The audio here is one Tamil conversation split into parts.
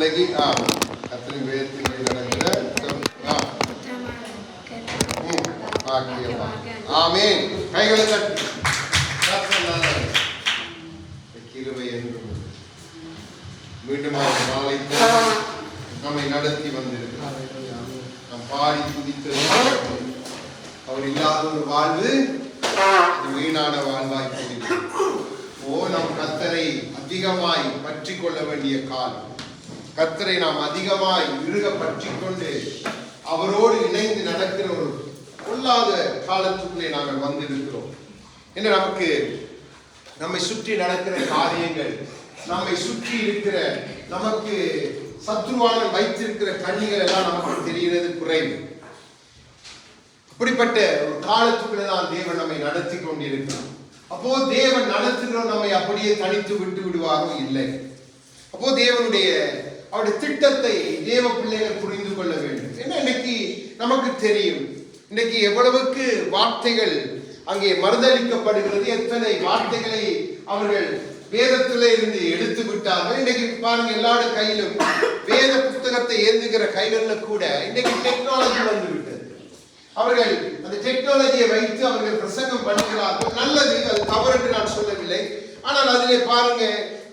கர்த்தரின் வேதத்தில் நடக்கிற ஆமென். கைகளை தட்டி கிருபை என்றும் மீண்டும் நாளை நம்மை நடத்தி வந்திருக்கிறார். நாம் பாடி துதித்தது அவர் இல்லாத ஒரு வாழ்வு வீணான வாழ்வாய் போயிருக்கிறது. நம் கர்த்தரை அதிகமாய் பற்றி கொள்ள வேண்டிய காலம். கர்த்தரை நாம் அதிகமாய் இறுக பற்றி கொண்டு அவரோடு இணைந்து நடக்கிற ஒரு கொள்ளாத காலத்துக்குள்ளே நாங்கள் வந்திருக்கிறோம். என்ன நமக்கு நம்மை சுற்றி நடக்கிற காரியங்கள், நம்மை சுற்றி இருக்கிற நமக்கு சத்துருவான வைத்திருக்கிற கண்ணிகள் எல்லாம் நமக்கு தெரிகிறது குறைவு. அப்படிப்பட்ட ஒரு காலத்துக்குள்ளே தான் தேவன் நம்மை நடத்தி கொண்டிருக்கிறார். அப்போ தேவன் நடத்துகிறோம் நம்மை அப்படியே தனித்து விட்டு விடுவாரோ? இல்லை. அப்போ அவருடைய திட்டத்தை தேவ பிள்ளைகள் புரிந்து கொள்ள வேண்டும். என்ன இன்னைக்கு நமக்கு தெரியும், இன்னைக்கு எவ்வளவுக்கு வார்த்தைகள் அங்கே மறுதளிக்கப்படுகிறது, எத்தனை வார்த்தைகளை அவர்கள் வேதத்திலே இருந்து எடுத்து விட்டார்கள். இன்னைக்கு பாருங்க, எல்லாரு கையிலும் வேத புத்தகத்தை ஏந்துகிற கைகள்ல கூட இன்னைக்கு டெக்னாலஜி வந்து விட்டது. அவர்கள் அந்த டெக்னாலஜியை வைத்து அவர்கள் பிரசங்கம் பண்ணுகிறார்கள். நல்லது, அது தவறு என்று நான் சொல்லவில்லை. ஆனால் அதிலே பாருங்க,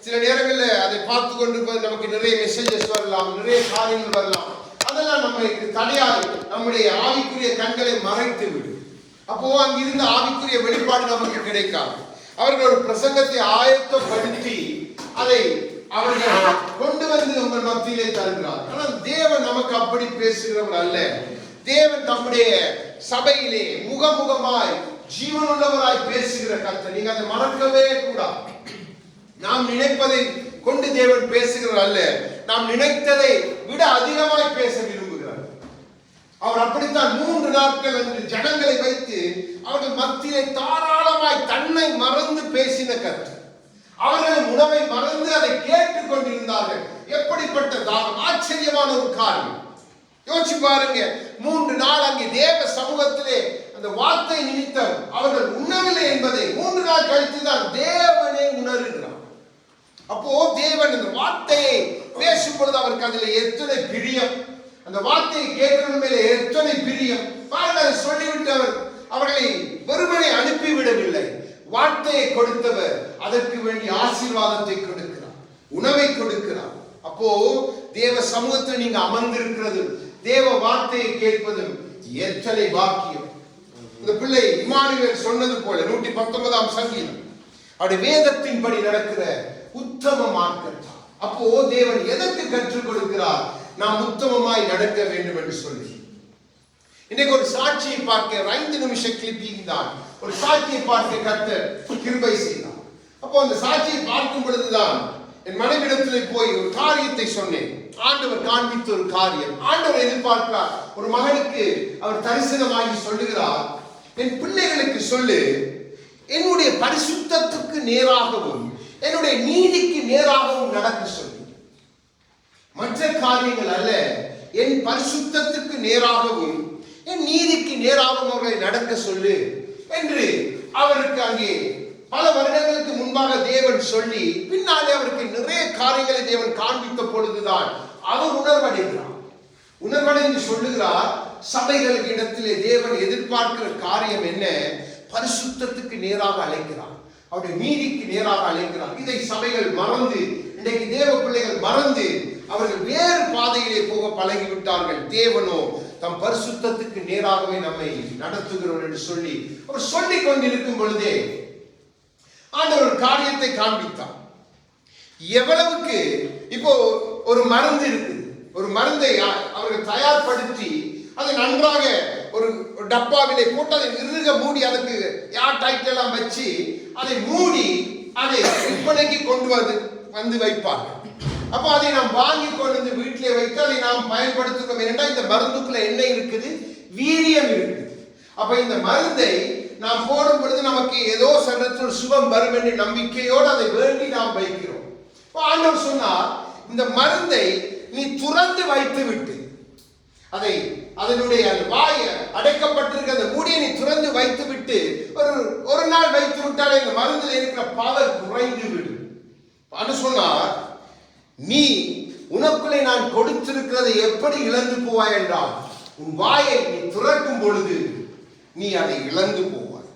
சில நேரங்களில் அதை பார்த்து கொண்டு நமக்கு நிறைய மெசேஜஸ் வரலாம், நிறைய காரியங்கள் வரலாம். அதெல்லாம் நமக்கு தடையாக நம்முடைய ஆவிக்குரிய கண்களை மறைத்து விடும். அப்போ அங்கிருந்த ஆவிக்குரிய வெளிப்பாடு நமக்கு கிடைக்காது. அவர்கள் ஒரு பிரசங்கத்தை ஆயத்தப்படுத்தி அதை அவர்கள் கொண்டு வந்து உங்கள் மத்தியிலே தருகிறார். ஆனால் தேவன் நமக்கு அப்படி பேசுகிறவர் அல்ல. தேவன் தம்முடைய சபையிலே முகமுகமாய் ஜீவனுள்ளவராய் பேசுகிற கர்த்தர். நீங்க அதை மறக்கவே கூடாது. நாம் நினைப்பதை கொண்டு தேவன் பேசுகிறார் அல்ல, நாம் நினைத்ததை விட அதிகமாய் பேச விரும்புகிறார். அவர் அப்படித்தான் 3 நாட்கள் என்று ஜனங்களை வைத்து அவர்கள் மத்தியிலே தாராளமாய் தன்னை மறந்து பேசின கர்த்தர். அவர்கள் உணவை மறந்து அதை கேட்டுக் கொண்டிருந்தார்கள். எப்படிப்பட்ட தாகம்! ஆச்சரியமான ஒரு காரியம். யோசிச்சு பாருங்க, 3 நாள் அங்கே தேவ சமூகத்திலே அந்த வார்த்தை நிமித்தம் அவர்கள் உண்ணவில்லை என்பதை 3 நாள் கழித்து தான் தேவனே உணர்கிறார். அப்போ தேவன் அந்த வார்த்தையை பேசும் பொழுது அவருக்கு அதில் எத்தனை பிரியம், அந்த வார்த்தையை கேட்கிறது மேலே எத்தனை பிரியம் பாருங்க. அதை சொல்லிவிட்டு அவர்களை வெறுமனை அனுப்பிவிடவில்லை. வார்த்தையை கொடுத்தவர் அதற்கு வேண்டிய ஆசீர்வாதத்தை கொடுக்கிறார், உணவை கொடுக்கிறார். அப்போ தேவ சமூகத்தில் நீங்க அமர்ந்திருக்கிறது, தேவ வார்த்தையை கேட்பதும் எத்தனை பாக்கியம். இந்த பிள்ளை இம்மானுவேல் சொன்னது போல 119ஆம் சங்கீதம் அவருடைய வேதத்தின்படி நடக்கிற உத்தம மார்க்கம். அப்போ தேவன் எதற்கு கற்றுக் கொடுக்கிறார்? நாம் உத்தமமாய் நடக்க வேண்டும் என்று சொல்லி. இன்னைக்கு ஒரு சாட்சியை பார்க்க 5 நிமிஷ கிளிப்பிங் தான். ஒரு சாட்சியை பார்க்க கர்த்தர் கிருபை செய்தார். அப்போ அந்த சாட்சியை பார்க்கும் பொழுதுதான் என் மனைவிடத்திலே போய் ஒரு காரியத்தை சொன்னேன். ஆண்டவர் காண்பித்த ஒரு காரியம். ஆண்டவர் எதிர்பார்க்கிறார். ஒரு மகனுக்கு அவர் தரிசனமாகி சொல்லுகிறார், என் பிள்ளைகளுக்கு சொல்லு, என்னுடைய பரிசுத்தத்துக்கு நேராகவும் என்னுடைய நீதிக்கு நேராகவும் நடக்க சொல்லு. மற்ற காரியங்கள் அல்ல, என் பரிசுத்தத்துக்கு நேராகவும் என் நீதிக்கு நேராகவும் அவர்களை நடக்க சொல்லு என்று அவருக்கு அங்கே பல வருடங்களுக்கு முன்பாக தேவன் சொல்லி, பின்னாலே அவருக்கு நிறைய காரியங்களை தேவன் காண்பித்த பொழுதுதான் அவர் உணர்வடைகிறார். உணர்வடைந்து சொல்லுகிறார், சபைகளுக்கு இடத்திலே தேவன் எதிர்பார்க்கிற காரியம் என்ன? பரிசுத்தத்துக்கு நேராக அழைக்கிறார், அவருடைய நீதிக்கு நேராக அழைக்கிறார். இதை சபைகள் மறந்து, இன்றைக்கு தேவ பிள்ளைகள் மறந்து அவர்கள் வேறு பாதையிலே போக பழகிவிட்டார்கள். தேவனோ தம் பரிசுத்தத்துக்கு நேராகவே நம்மை நடத்துகிறோம் என்று சொல்லி அவர் சொல்லிக் கொண்டிருக்கும் பொழுதே ஆண்டவர் ஒரு காரியத்தை காண்பித்தார். எவ்வளவுக்கு இப்போ ஒரு மருந்து இருக்குது, ஒரு மருந்தை அவர்கள் தயார்படுத்தி அதை நன்றாக ஒரு டப்பாவிலே போட்டு அதை இறுக மூடி அதற்கு யார் டைட்டெல்லாம் வச்சு அதை மூடி அதை விற்பனைக்கு கொண்டு வந்து வைப்பார்கள். அப்போ அதை நாம் வாங்கி கொண்டு வந்து வீட்டிலே வைத்து அதை நாம் பயன்படுத்துகிறோம். ஏனென்றால் இந்த மருந்துக்குள்ள என்ன இருக்குது? வீரியம் இருக்குது. அப்ப இந்த மருந்தை நாம் போடும் பொழுது நமக்கு ஏதோ சரத்தில் சுகம் வரும் என்ற நம்பிக்கையோடு அதை வேண்டி நாம் வைக்கிறோம். ஆண்டவர் சொன்னார், இந்த மருந்தை நீ துறந்து வைத்து விட்டு அதனுடைய வாய் அடைக்கப்பட்டிருக்க அந்த மூடியை நீ துறந்து வைத்து விட்டு ஒரு நாள் வைத்து விட்டாலே இந்த மருந்தில் இருக்கிற பவர் குறைந்து விடும். சொன்னார், நீ உனக்குள்ளே நான் கொடுத்திருக்கிறதை எப்படி இழந்து போவாய் என்றால், உன் வாயை நீ திறக்கும் பொழுது நீ அதை இழந்து போவாய்.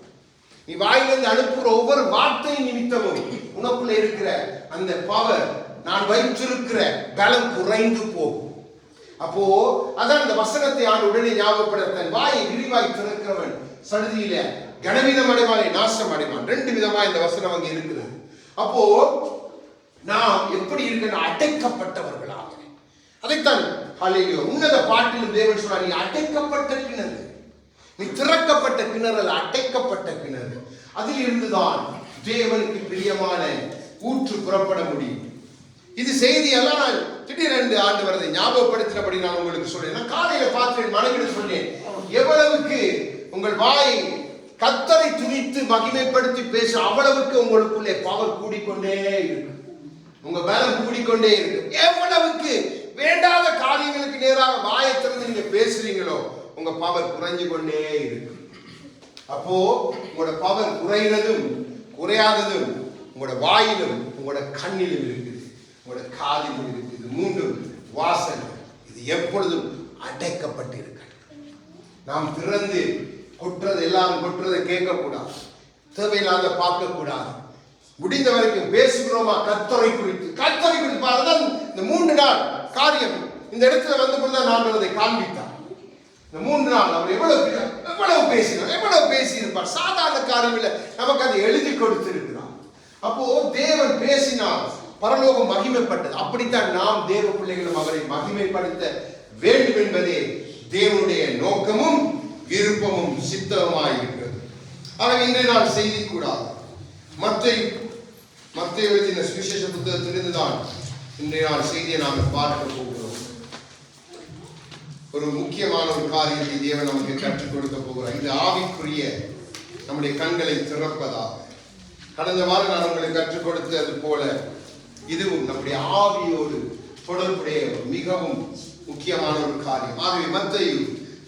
நீ வாயிலிருந்து அனுப்புகிற ஒவ்வொரு வார்த்தை நிமித்தமும் உனக்குள்ளே இருக்கிற அந்த பவர், நான் வைத்திருக்கிற பலம் குறைந்து போகும். அப்போ அதான் அந்த வசனத்தை ஆண்டு உடனே ஞாபகப்படுத்த, தன் வாயை விரிவாய் திறக்கிறவன் சடுதியில கனவீனம் அடைவானே நாசம் அடைவான். 2 விதமா இந்த வசனம் அங்கே இருக்கிறது. அப்போ நாம் எப்படி இருக்கணும்? அடைக்கப்பட்டவர்களாக. அதைத்தான் ஹல்லேலூயா உன்னத பாட்டிலும் தேவன் சொன்னார், நீ அடைக்கப்பட்ட கிணறு, நீ திறக்கப்பட்ட கிணறு அல்ல, அடைக்கப்பட்ட கிணறு. அதில் இருந்துதான் தேவனுக்கு பிரியமான ஊற்று புறப்பட முடியும். இது செய்தி எல்லாம் நான் திடீரென்று ஆண்டு வரதை ஞாபகப்படுத்தினபடி நான் உங்களுக்கு சொல்றேன். நான் காலையில பார்த்தேன், மனைவிட சொன்னேன், எவ்வளவுக்கு உங்கள் வாயை கர்த்தரை துதித்து மகிமைப்படுத்தி பேச அவ்வளவுக்கு உங்களுக்குள்ளே பவர் கூடிக்கொண்டே இருக்கு, உங்க பலம் கூடிக்கொண்டே இருக்கு. எவ்வளவுக்கு வேண்டாத காரியங்களுக்கு நேராக வாயை திறந்து நீங்க பேசுறீங்களோ உங்க பவர் குறைஞ்சு கொண்டே இருக்கு. அப்போ உங்களோட பவர் குறைகிறதும் குறையாததும் உங்களோட வாயிலும் உங்களோட கண்ணிலும் இருக்குது, உங்களோட காதிலும் இருக்குது. இது 3 வாசல். இது எப்பொழுதும் அடைக்கப்பட்டு இருக்க. நாம் திறந்து கொட்டுறது எல்லாரும் கொட்டுறதை கேட்கக்கூடாது, தேவையில்லாத பார்க்கக்கூடாது. முடிந்த வரைக்கும் பேசுகிறோமா கர்த்தரை குறித்து, கர்த்தரை குறித்து பாருதான். இந்த 3 நாள் காரியம் இந்த இடத்துல வந்து கொண்டுதான் நான் அதை காண்பித்தார். இந்த 3 நாள் அவர் எவ்வளவு பேசியிருப்பார். சாதாரண காரியம் இல்லை, நமக்கு அதை எழுதி கொடுத்திருக்கிறார். அப்போ தேவன் பேசினால் பரலோகம் மகிமைப்பட்டது. அப்படித்தான் நாம் தேவ பிள்ளைகளும் அவரை மகிமைப்படுத்த வேண்டும் என்பதே தேவனுடைய நோக்கமும் விருப்பமும் சித்தமாய் இருக்கிறது. ஆக இன்றைய நாள் செய்தி கூடாது. மத்தேயு எழுதின சுவிசேஷ புத்தகத்திலிருந்துதான் இன்றைய நாள் செய்தியை நாம் பார்க்க போகிறோம். ஒரு முக்கியமான ஒரு காரியத்தை தேவன் நமக்கு கற்றுக் கொடுக்க போகிறார். இது ஆவிக்குரிய நம்முடைய கண்களை திறப்பதாக. கடந்த வாரம் நான் உங்களுக்கு கற்றுக் கொடுத்தது போல இதுவும் நம்முடைய ஆவியோடு தொடர்புடைய மிகவும் முக்கியமான ஒரு காரியம். ஆகவே மத்தேயு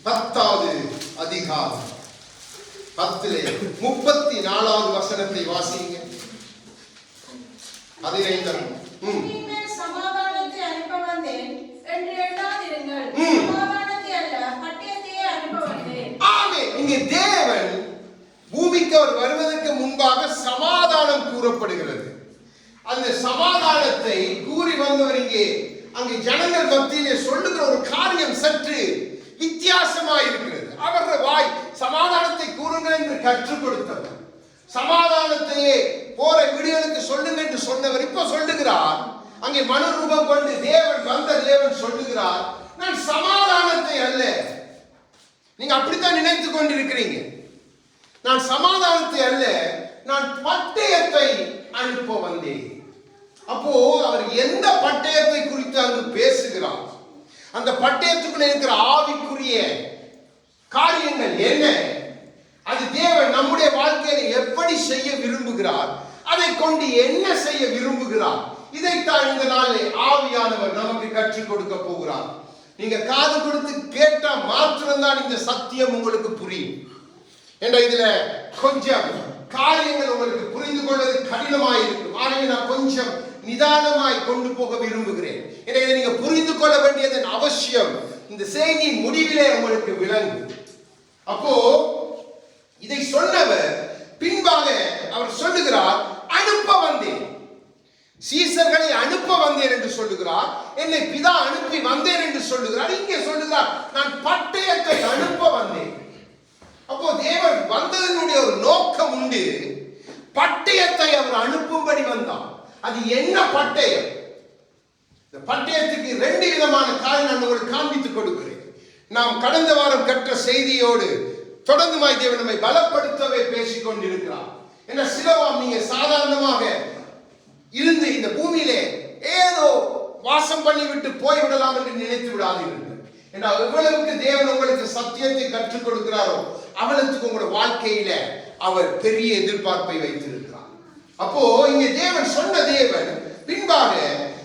10வது அதிகாரம் 10:34 வசனத்தை வாசிங்க. 15 சமாதானத்தை அனுப்ப வந்தேன் என்று எண்ணாதிருங்கள், சமாதானத்தை அல்ல பட்டயத்தையே அனுப்ப வந்தேன். ஆமென். இங்கே தேவன் பூமிக்கு அவர் வருவதற்கு முன்பாக சமாதானம் கூறப்படுகிறது. அந்த சமாதானத்தை கூறி வந்தவர் அங்கே ஜனங்கள் மத்தியிலே சொல்லுகிற ஒரு காரியம் சற்று வித்தியாசமாயிருக்கிறது. அவர்கள் வாய் சமாதானத்தை கூறுங்கள் என்று கற்றுக் கொடுத்தவர், சமாதானத்தையே போற வீடுகளுக்கு சொல்லுங்க என்று சொன்னவர் இப்ப சொல்லுகிறார். அங்கே மனு ரூபம் கொண்டு தேவன் சொல்லுகிறார், நான் சமாதானத்தை அல்ல. நீங்க அப்படித்தான் நினைத்துக் கொண்டிருக்கிறீங்க. நான் சமாதானத்தை அல்ல, நான் பட்டயத்தை அனுப்ப வந்தேன். அப்போ அவர் எந்த பட்டயத்தை குறித்து அங்கு பேசுகிறார்? அந்த பட்டயத்துக்குள்ள இருக்கிற ஆவிக்குரிய காரியங்கள் என்ன? அது தேவன் நம்முடைய வாழ்க்கையில எப்படி செய்ய விரும்புகிறார், அதை கொண்டு என்ன செய்ய விரும்புகிறார், இதைத்தான் இந்த நாளில் ஆவியானவர் நமக்கு கற்றுக் கொடுக்க போகிறார். நீங்க காது கொடுத்து கேட்டா மாத்திரம்தான் இந்த சத்தியம் உங்களுக்கு புரியும். என்ற இதுல கொஞ்சம் காரியங்கள் உங்களுக்கு புரிந்து கொள்வது கடினமாயிருக்கும். ஆகவே நான் கொஞ்சம் நிதானமாய் கொண்டு போக விரும்புகிறேன். எனவே நீங்க புரிந்து கொள்ள வேண்டியதன் அவசியம் இந்த செய்தியின் முடிவிலே உங்களுக்கு விளங்கும். அப்போ இதை சொன்னவர் பின்பாக அவர் சொல்லுகிறார், அனுப்ப வந்தேன், சீசர்களை அனுப்ப வந்தேன் என்று சொல்லுகிறார். என்னை பிதா அனுப்பி வந்தேன் என்று சொல்லுகிறார். இங்கே சொல்லுகிறார், நான் பட்டயத்தை அனுப்ப வந்தேன். அப்போ தேவன் வந்ததனுடைய ஒரு நோக்கம் உண்டு. பட்டயத்தை அவர் அனுப்பும்படி வந்தார். அது என்ன பட்டயம்? இந்த பட்டயத்துக்கு 2 விதமான காரணம் நான் உங்களுக்கு காண்பித்துக் கொடுக்கிறேன். நாம் கடந்த வாரம் கற்ற செய்தியோடு தொடர்ந்துமாய் தேவன் நம்மை பலப்படுத்தவே பேசிக் கொண்டிருக்கிறார். என்ன சிலவாம் நீங்க சாதாரணமாக இருந்து இந்த பூமியிலே ஏதோ வாசம் பண்ணிவிட்டு போய்விடலாம் என்று நினைத்து விடாதீர்கள். என்றால் எவ்வளவுக்கு தேவன் உங்களுக்கு சத்தியத்தை கற்றுக் கொடுக்கிறாரோ அவளுக்கு உங்களோட வாழ்க்கையில அவர் பெரிய எதிர்பார்ப்பை வைத்திருக்கிறார். அப்போ இங்கே தேவன் சொன்ன தேவன் பின்பாக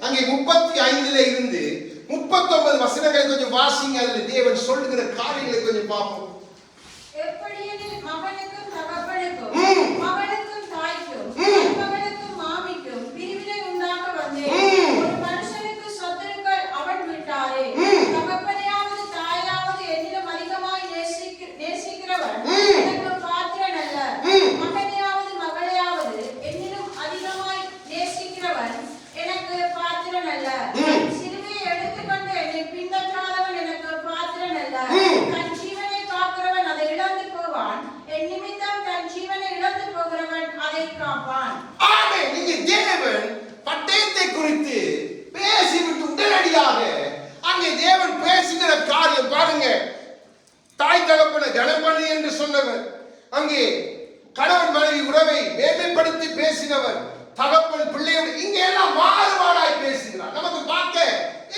அங்கே 35 இருந்து 39 வசனங்களை கொஞ்சம் வாசிங்க. அதில் தேவன் சொல்லுகிற காரியங்களை கொஞ்சம் பார்ப்போம். எப்படியெனில் மகனுக்கும் தகப்பனுக்கும் மகனுக்கும் தாய்க்கும் மகனுக்கும் மாமிக்கும் பிரிவினை உண்டாக்க வந்தேன். ஒரு மனுஷனுக்கு சொத்திருக்க அங்கே தேவன் பேசுகிற காரியம் பாருங்க. தாய் தகப்பனை கனம் பண்ணு என்று சொன்னவர், அங்கே கணவன் மனைவி உறவை மேன்மைப்படுத்தி பேசினவர், தகப்பன் பிள்ளையோடு இங்கே எல்லாம் மாறுபாடாய் பேசுகிறார். நமக்கு பார்க்க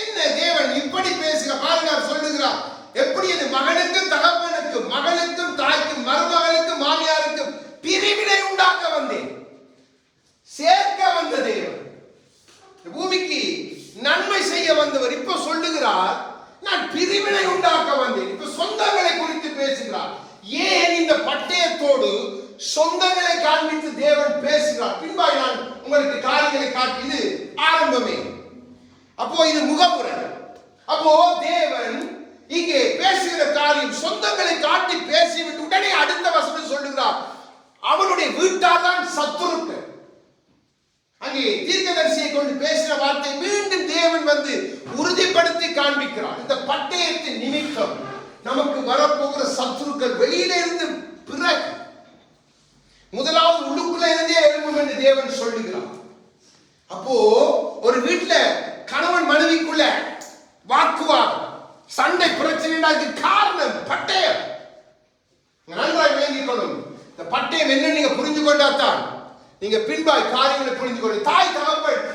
என்ன தேவன் இப்படி பேசுகிறார் பாருங்க. சொல்லுகிறார், எப்படி இது மகனுக்கும் தகப்பனுக்கும், மகளுக்கும் தாய்க்கும், மருமகளுக்கும் மாமியாருக்கும் பிரிவினை உண்டாக்க வந்தேன், சேர்க்க வந்த தேவன், பூமிக்கு நன்மை செய்ய வந்தவர். இப்ப சொல்லுகிறார், நான் பிரிவினை உண்டாக்க வந்தேன். இப்ப சொந்தங்களை குறித்து பேசுகிறார். ஏன் இந்த பட்டயத்தோடு சொந்தங்களை காண்பித்து தேவன் பேசுகிறார்? பின்பாய் நான் உங்களுக்கு காரியங்களை காட்டி, இது ஆரம்பமே. அப்போ இது முகமுறை. அப்போ தேவன் இங்கே பேசுகிற காரியம் சொந்தங்களை காட்டி பேசிவிட்டு உடனே அடுத்த வசனம் சொல்லுகிறார், அவனுடைய வீட்டார் தான் சத்துருக்கள். அங்கே தீர்க்கதரிசியை கொண்டு பேசின வார்த்தை மீண்டும் தேவன் வந்து உறுதிப்படுத்தி காண்பிக்கிறார். இந்த பட்டயத்தின் நிமித்தம் நமக்கு வரப்போகிற சத்துருக்கள் வெளியில இருந்து பிறகு முதலாவது உள்ளுக்குள்ள இருந்தே எழும்பும் என்று தேவன் சொல்லுகிறார். அப்போ ஒரு வீட்டுல கணவன் மனைவிக்குள்ள வாக்குவாதம், சண்டை, பிரச்சனை காரணம் பட்டயம். நன்றாய் விளங்கிக் கொள்ளும். இந்த பட்டயம் என்ன நீங்க புரிந்து கொண்டாத்தான் நீங்க பின்பாய் காரியங்களை புரிந்து கொள்ள. தாய் தகப்பன்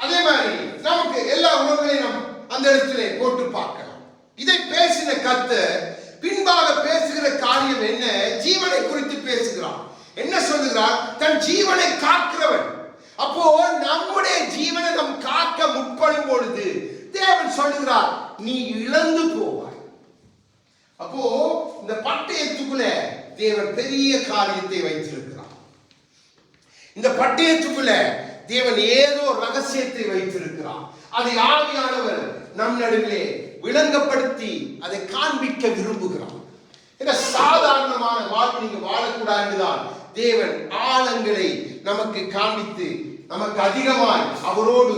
அதே மாதிரி நமக்கு எல்லா உணவுகளையும் நாம் அந்த இடத்திலே போட்டு பார்க்கலாம். இதை பேசின கர்த்தர் பின்பாக பேசுகிற காரியம் என்ன? ஜீவனை குறித்து பேசுகிறார். என்ன சொல்லுகிறார்? தன் ஜீவனை காக்கிறவன். அப்போ நம்முடைய ஜீவனை நம் காக்க முற்படும் பொழுது தேவன் சொல்லுகிறார், நீ இழந்து போவாய். அப்போ இந்த பட்டயத்துக்குள்ள தேவன் பெரிய காரியத்தை வைத்திருக்கிறார். இந்த பட்டயத்துக்குள்ள தேவன் ஏதோ ரகசியத்தை வைத்திருக்கிறார். அதை ஆவியானவர் நம் நடுவிலே விளங்கப்படுத்தி அதை காண்பிக்க விரும்புகிறார். இந்த சாதாரணமான வாழ்வு நீங்க வாழக்கூடாதுதான் தேவன் ஆழங்களை நமக்கு காண்பித்து நமக்கு அதிகமாய் அவரோடு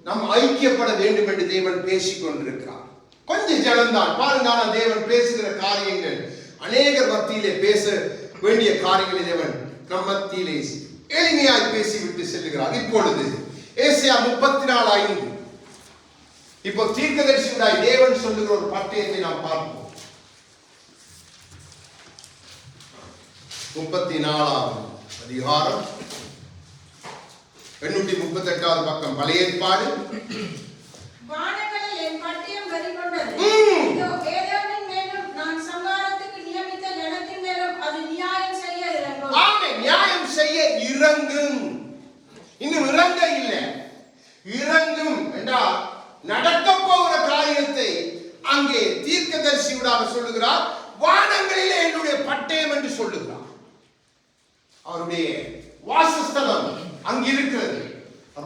நாம் ஐக்கியப்பட வேண்டும் என்று தேவன் பேசிக் கொண்டிருக்கிறார். கொஞ்சம் ஜனம்தான் பாருங்க. தேவன் பேசுகிற காரியங்கள் அநேகர் மத்தியிலே பேச வேண்டிய காரியங்களை தேவன் நம் மத்தியிலே எளிமையாய் பேசிவிட்டு செல்லுகிறார். இப்பொழுது ஏசாயா 34:5 இப்போ தீர்க்கதரிசியாய் தேவன் சொல்லுகிற ஒரு பட்டயத்தை நாம் பார்ப்போம். 34 அதிகாரம் 838 பக்கம், பழைய ஏற்பாடு. வானங்களில் என் பட்டயம் வெறிகொண்டது. இதோ ஏதோமின் மேலும் நான் சங்காரத்துக்கு நியமித்த ஜனத்தின் மேலும் அது நியாயம் செய்ய இறங்கும். ஆமென். நியாயம் செய்ய இறங்கும். இன்னும் இறங்க இல்லை, இறங்கும் என்றால் நடக்க போகிற காரியத்தை அங்கே தீர்க்கதரிசியூடாக சொல்லுகிறார். வானங்களிலே என்னுடைய பட்டயம் என்று சொல்லுகிறார். அவருடைய வாசஸ்தலம் அங்கு இருக்கிறது.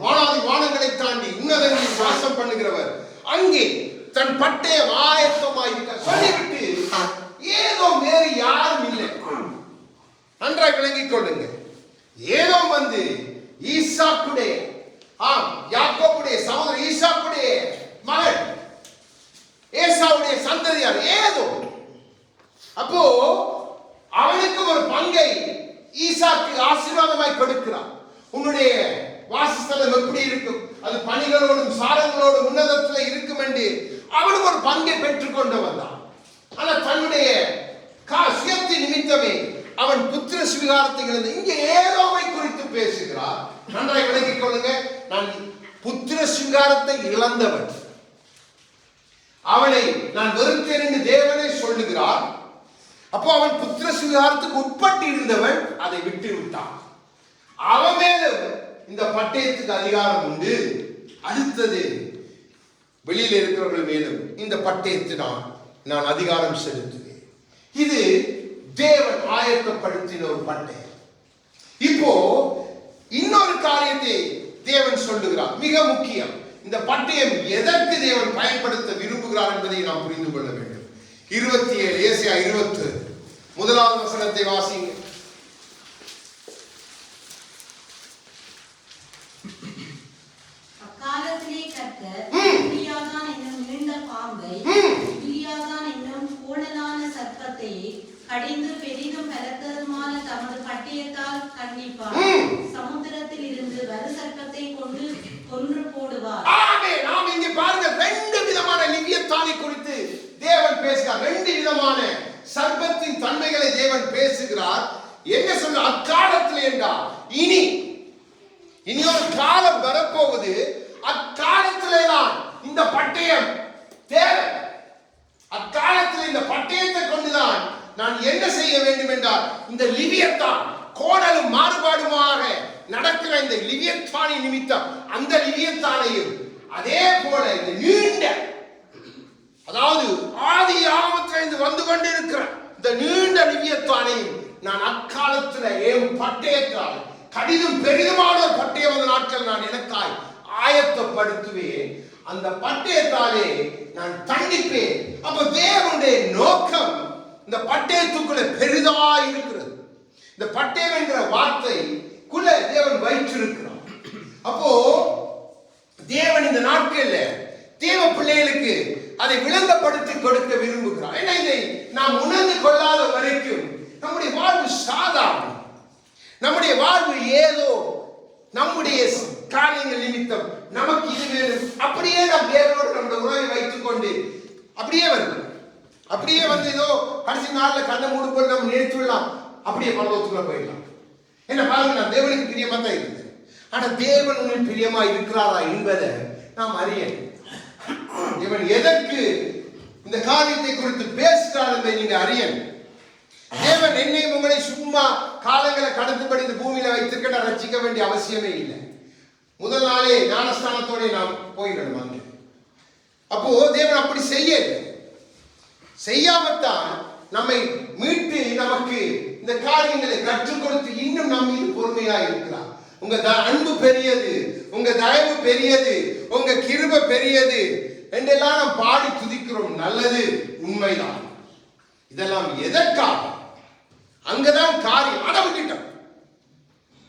வானாதி வானங்களை தாண்டி உன்னதங்களில் வாசம் பண்ணுகிறவர் அங்கே தன் பட்டயம் ஆயத்தமாயிருக்க சொல்லிவிட்டு ஏதோ வேறு யாரும் இல்லை. நன்றாய் விளங்கிக் கொள்ளுங்க. ஏதோ வந்து ஈசாக்குடைய யாக்கோபுடைய சகோதரர் ஈசாக்குடைய மகன் ஏசாவுடைய சந்ததியார் ஏதோ. அப்போ அவனுக்கு ஒரு பங்கை ஈசாக்கு ஆசீர்வாதமாய் கொடுக்கிறார். உன்னுடைய வாசஸ்தலம் எப்படி இருக்கும்? அது பணிகளோடும் சாரங்களோடும் உன்னதத்தில் இருக்கும் என்று அவனுக்கு ஒரு பங்கை பெற்றுக் கொண்டு வந்தான். ஆனால் தன்னுடைய சுயத்தின் நிமித்தமே அவன் புத்திர சுவிகாரத்தை இழந்து இங்கே ஏதோவை குறித்து பேசுகிறார். நன்றாய் விளங்கிக் கொள்ளுங்க. நான் புத்திர சுவிகாரத்தை இழந்தவன், அவனை நான் வெறுத்தேன் என்று தேவனே சொல்லுகிறார். அப்போ அவன் புத்திர சுவிகாரத்துக்கு உட்பட்டு இருந்தவன், அதை விட்டு விட்டான். அவன் மேலும் இந்த பட்டயத்துக்கு அதிகாரம் உண்டு. அடுத்தது வெளியில் இருக்கிறவர்கள் மேலும் இந்த பட்டயத்தினால் நான் அதிகாரம் செலுத்துவேன். இது தேவன் ஆயத்தப்படுத்தின ஒரு பட்டயம். இப்போ இன்னொரு காரியத்தை தேவன் சொல்லுகிறார், மிக முக்கியம். இந்த பட்டயம் எதற்கு தேவன் பயன்படுத்த விரும்புகிறார் என்பதை நாம் புரிந்து கொள்ள வேண்டும். 27 ஏசாயா 20 முதலாவது வசனத்தை வாசிங்க. அக்காலத்திலே கர்த்தர் கிலியாதான் என்னும் நீண்ட பாம்பை, கிலியாதான் என்னும் கோணலான சர்ப்பத்தை கடிந்து பெரிதும் பலத்ததுமான தமது பட்டயத்தால் கண்டிப்பார். சமுத்திரத்தில் இருந்து வரு சர்ப்பத்தை கொண்டு கொன்று போடுவார். ஆமென். நாம் இங்கே பாருங்க, ரெண்டு விதமான லிவிய நான் என்ன செய்ய வேண்டும் என்றால் இந்த லிவியத்தான் கோணலும் மாறுபாடுமாக நடக்கிற இந்த லிவியத்தானை நிமித்தம் அந்த லிவியத்தானையும் அதே போல இந்த நீண்ட, அதாவது ஆதி ஆமத்திலிருந்து வந்து கொண்டிருக்கிற இந்த நீண்ட லிவியத்தானையும் நான் அக்காலத்துல என் பட்டயத்தால் கடிதும் பெரிதுமான ஒரு பட்டயம் அந்த நாட்கள் நான் எனக்காய் ஆயத்தப்படுத்துவேன். அந்த பட்டயத்தாலே நான் தண்டிப்பேன். அப்ப தேவனுடைய நோக்கம் இந்த பட்டயத்துக்குள்ள பெரிதா இருக்கிறது. இந்த பட்டயம் என்கிற வார்த்தைக்குள்ள தேவன் வைத்திருக்கிறார். அப்போ தேவன் இந்த நாட்கள்ல தேவ பிள்ளைகளுக்கு அதை விளங்கப்படுத்தி கொடுக்க விரும்புகிறார். ஏன்னா இதை நாம் உணர்ந்து கொள்ளாத வரைக்கும் நம்முடைய வாழ்வு சாதாரண, நம்முடைய வாழ்வு ஏதோ நம்முடைய காரியங்கள் நிமித்தம் நமக்கு இது வேணும், அப்படியே நாம் தேவனோடு நம்முடைய உறவை வைத்துக் கொண்டு அப்படியே வருது. அப்படியே வந்து ஏதோ கடைசி நாள்ல கண்ணை மூடும்போது நம்ம நினைத்துள்ளலாம், அப்படியே பரலோகத்துக்குள்ள போயிடலாம். என்ன பாருங்க, நான் தேவனுக்கு பிரியமா தான் இருந்தேன். ஆனா தேவன் உண்மையில் பிரியமா இருக்கிறாரா என்பதை நாம் அறியணும். இவன் எதற்கு இந்த காரியத்தை குறித்து பேசுகிறார் என்பதை நீங்க அறியணும். தேவன் என்னையும் உங்களை சும்மா காலங்களை கடந்துபடி இந்த பூமியில வைத்திருக்க ரட்சிக்க வேண்டிய அவசியமே இல்லை. முதல் நாளே ஞானஸ்தானத்தோட நாம் போயிடணும் அங்கே. அப்போ தேவன் அப்படி செய்யாமத்தான் நம்மை மீட்டு நமக்கு இந்த காரியங்களை கற்றுக் கொடுத்து இன்னும் நம் மீது பொறுமையா இருக்கிறார். உங்க அன்பு பெரியது, உங்க தயவு பெரியது, உங்க கிருபை பெரியது என்றெல்லாம் நாம் பாடி துதிக்கிறோம். நல்லது, உண்மைதான். இதெல்லாம் எதற்காக? அங்கதான் காரியம்.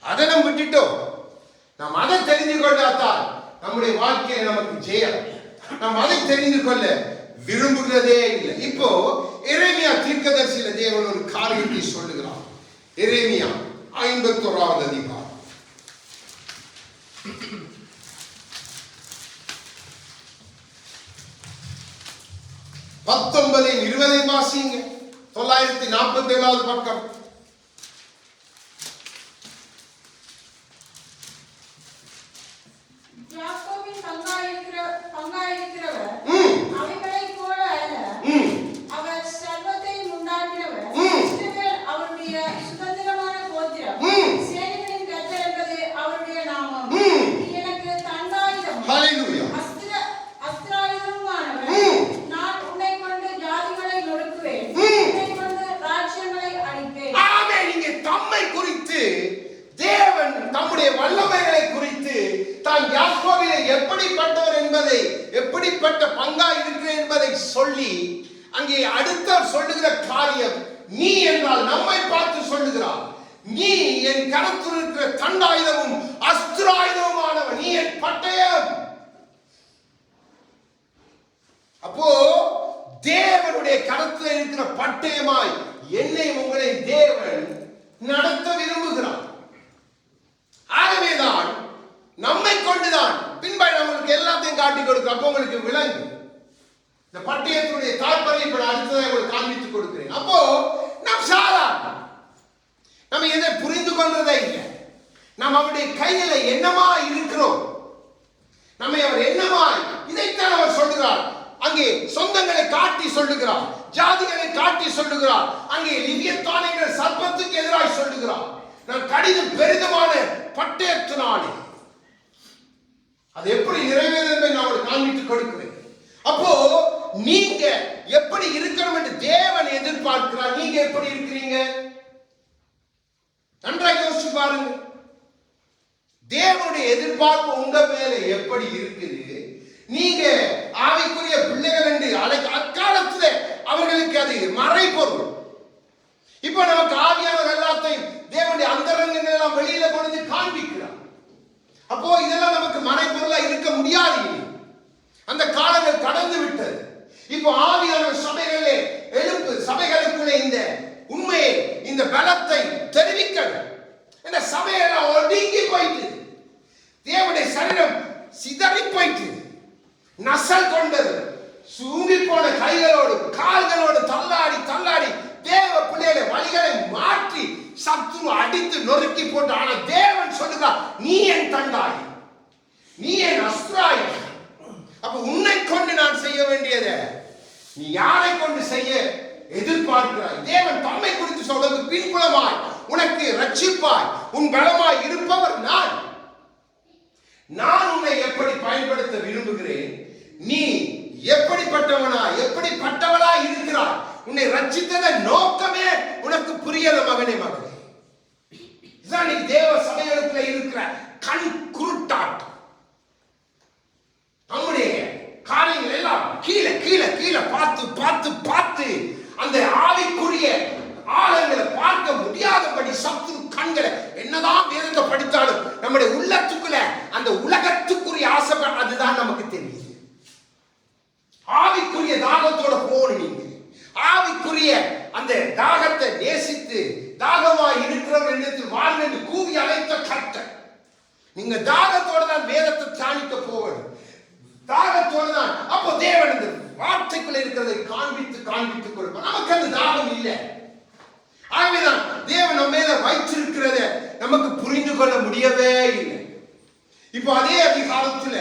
அதை நாம் விட்டுட்டோம். நாம் அதை தெரிந்து கொண்டாதான் நம்முடைய வாழ்க்கையில நமக்கு ஜெயம். நாம் அதை தெரிந்து கொள்ள விரும்புகிறதே இல்லை. இப்போ எரேமியா தீர்க்கதரிசியில தேவன் ஒரு காரியத்தை சொல்லுகிறார். எரேமியா 51வது அதிகாரம் 19-20 வாசிங்க. 947வது பக்கம். யாக்கோபின் பங்காயிருக்கிறவர் அவைகளைப் போல அல்ல. அவர் சர்வத்தையும் உண்டாக்கினவர். இஸ்ரவேல் அவருடைய சுதந்திரமான கோத்திரம். சேனைகளின் கர்த்தர் என்பது அவருடைய நாமம். எனக்கு தண்டாயுதம் அஸ்திராயுதமானவர். நான் உன்னை கொண்டு ஜாதிகளை நொறுக்குவேன், உன்னை கொண்டு ராஜ்யங்களை அழிப்பேன். ஆமே. நீங்க தம்மை குறித்து, தேவன் தம்முடைய வல்லமைகளை குறித்து, தான் யாக்கோபிலே எப்படிப்பட்டவர் என்பதை, எப்படிப்பட்ட பங்கா இருக்கிறேன் என்பதை சொல்லி அங்கே அடுத்த சொல்லுகிற காரியம், நீ என்றால் நம்மை பார்த்து சொல்லுகிறார். நீ என் கரத்தில் இருக்கிற தண்டாயுதமும் அஸ்திராயுதமுமானவன், நீ என் பட்டயம். அப்போ தேவனுடைய கரத்தில் இருக்கிற பட்டயமாய் என்னை உங்களை தேவன் நடத்த விரும்புகிறார். ஆகவேதான் நம்மை கொண்டுதான் பின்பாய் நம்மளுக்கு எல்லாத்தையும் காட்டி கொடுக்க. அப்போ உங்களுக்கு விளங்கு இந்த பட்டயத்தினுடைய தாற்பயம். இப்ப அடுத்ததாக உங்களுக்கு காண்பித்துக் கொடுக்கிறேன். அப்போ நாம் சாதாரண, நம்ம எதை புரிந்து கொள்றதே இல்லை. நாம் அவருடைய கையில என்னமா இருக்கிறோம், நம்மை அவர் என்னமாய், இதைத்தான் அவர் சொல்லுகிறார். அங்கே சொந்தங்களை காட்டி சொல்லுகிறார், ஜாதிகளை காட்டி சொல்லுகிறார். அங்கே லிவியத்தானைங்கிற சர்ப்பத்துக்கு எதிராய் சொல்லுகிறார். நான் கடிதம் பெரிதமான பட்டயத்தினாலே அது எப்படி நிறைவேறும் என்பதை நான் உங்களுக்கு காண்பித்துக் கொடுக்கிறேன். அப்போ நீங்க எப்படி இருக்கணும் என்று தேவன் எதிர்பார்க்கிறார். நீங்க எப்படி இருக்கிறீங்க நன்றாக யோசிச்சு பாருங்க. தேவனுடைய எதிர்பார்ப்பு உங்க மேல எப்படி இருக்குது? நீங்க ஆவிக்குரிய பிள்ளைகள் என்று அக்காலத்துல அவர்களுக்கு அது மறைபொருள். இப்ப நமக்கு ஆவியானவர் எல்லாத்தையும் தேவனுடைய அந்தரங்கங்கள் எல்லாம் வெளியில கொண்டு காண்பிக்கிறார். அப்போ இதெல்லாம் நமக்கு மறைபொருளா இருக்க முடியாது. அந்த காலங்கள் கடந்து விட்டது. இப்போ ஆவியானவர் சபைகளே எழுப்பு, சபைகளுக்குள்ளே இந்த உண்மையை, இந்த பலத்தை தெரிவிக்கணும். இந்த சபையெல்லாம் ஒடுங்கி போயிட்டு, தேவனுடைய சரீரம் சிதறி போயிட்டு, நசல் கொண்டது, சூம்பி போன கைகளோடு கால்களோடு தள்ளாடி தள்ளாடி தேவ பிள்ளைகளை வழிகளை மாற்றி சத்துரு அடித்து நொறுக்கி போட்டு. ஆனா தேவன் சொல்லுகிறார், நீ என் தண்டாய், நீ என் அஸ்திராய். அப்ப உன்னை கொண்டு நான் செய்ய வேண்டியதை நீ யாரை கொண்டு செய்ய எதிர்பார்க்கிறாய். தேவன் தம்மை குறித்து சொல்வது பின்புலமாய் உனக்கு ரட்சிப்பாய் உன் பலமாய் இருப்பவர் நான் உன்னை எப்படி பயன்படுத்த விரும்புகிறேன், நீ எப்படிப்பட்டவனா எப்படிப்பட்டவளா இருக்கிறாய், உன்னை ரட்சித்தத நோக்கமே உனக்கு புரியல மகனே மகனே. இதுதான் நீ தேவ சபைகளுக்குள்ள இருக்கிற கண் குருட்டாட்டம். நம்முடைய காரியங்கள் எல்லாம் கீழே கீழே கீழே பார்த்து பார்த்து பார்த்து அந்த ஆவிக்குரிய ஆழங்களை பார்க்க முடியாதபடி சத்துரு கண்களை என்னதான் வேதத்தை படித்தாலும் நம்முடைய உள்ளத்துக்குள்ள அந்த உலகத்துக்குரிய ஆசை அதுதான் நமக்கு தெரியுது. ஆவிக்குரிய தாகத்தோட போகணும். நீங்க ஆவிக்குரிய அந்த தாகத்தை நேசித்து தாகமாய் இருக்கிறவர் இடத்தில் வாழ்ந்து என்று கூவி அழைத்த கர்த்தர். நீங்க தாகத்தோட தான் வேதத்தை தியானிக்க போகணும். தாகத்தோடு தான் அப்போ தேவன் இந்த வார்த்தைக்குள்ள இருக்கிறதை காண்பித்து காண்பித்து கொடுப்பார். நமக்கு அந்த தாகம் இல்லை. ஆகவேதான் தேவன் நம்ம மேல வைத்திருக்கிறத நமக்கு புரிந்து கொள்ள முடியவே இல்லை. இப்போ அதே அதிகாரத்துல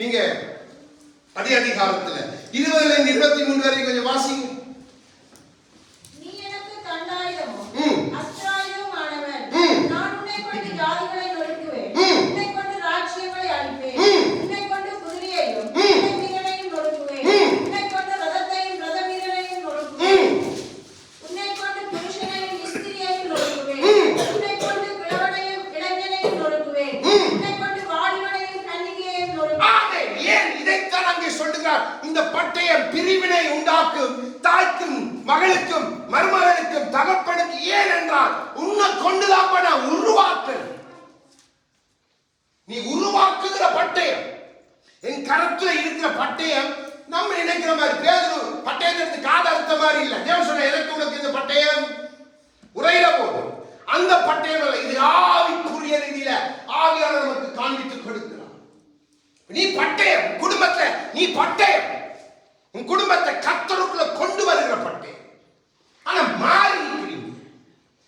நீங்க அதே அதிகாரத்துல 20-23 வரை கொஞ்சம் வாசிங்க. நீ எனக்கு தண்டாயுதமும் அஸ்திராயுதமுமானவன். நான் உன்னை கொண்டு ஜாதிகளை நொறுக்குவேன், உன்னை கொண்டு ராஜ்யங்களை அழிப்பேன், உன்னை கொண்டு குதிரையையும் குதிரை வீரனையும் நொறுக்குவேன், உன்னை கொண்டு ரதத்தையும் ரத வீரனையும் நொறுக்குவேன், உன்னை கொண்டு புருஷனையும் ஸ்திரியையும் நொறுக்குவேன், உன்னை கொண்டு கிழவனையும் இளைஞனையும் நொறுக்குவேன், உன்னை கொண்டு வாலிபனையும் கன்னிகையையும் நொறுக்குவேன். ஏன் இதைத்தான் அங்கே சொல்லுகிறார். இந்த பட்டயம் பிரிவினை உண்டாக்கும், தாய்க்கும் மகளுக்கும் மருமகனுக்கும் தகப்பனுக்கு. ஏன் என்றால் உன்னை கொண்டுதான் நான் உருவாக்குறேன். நீ உருவாக்குகிற பட்டயம் என் கரத்துல இருக்கிற பட்டயம். நம்ம நினைக்கிற மாதிரி பேதுரு பட்டயத்திற்கு காது அறுத்த மாதிரி இல்ல. தேவன் சொன்ன எனக்கு உனக்கு இந்த பட்டயம் உரையில போதும். அந்த பட்டயம் அல்ல, இது ஆவிக்குரிய ரீதியில ஆவியானவர் நமக்கு காண்பித்து கொடுக்கிறார். நீ பட்டயம் குடும்பத்தை, நீ பட்டயம் உன் குடும்பத்தை கர்த்தருக்குள்ள கொண்டு வருகிற பட்டயம். ஆனா மாறி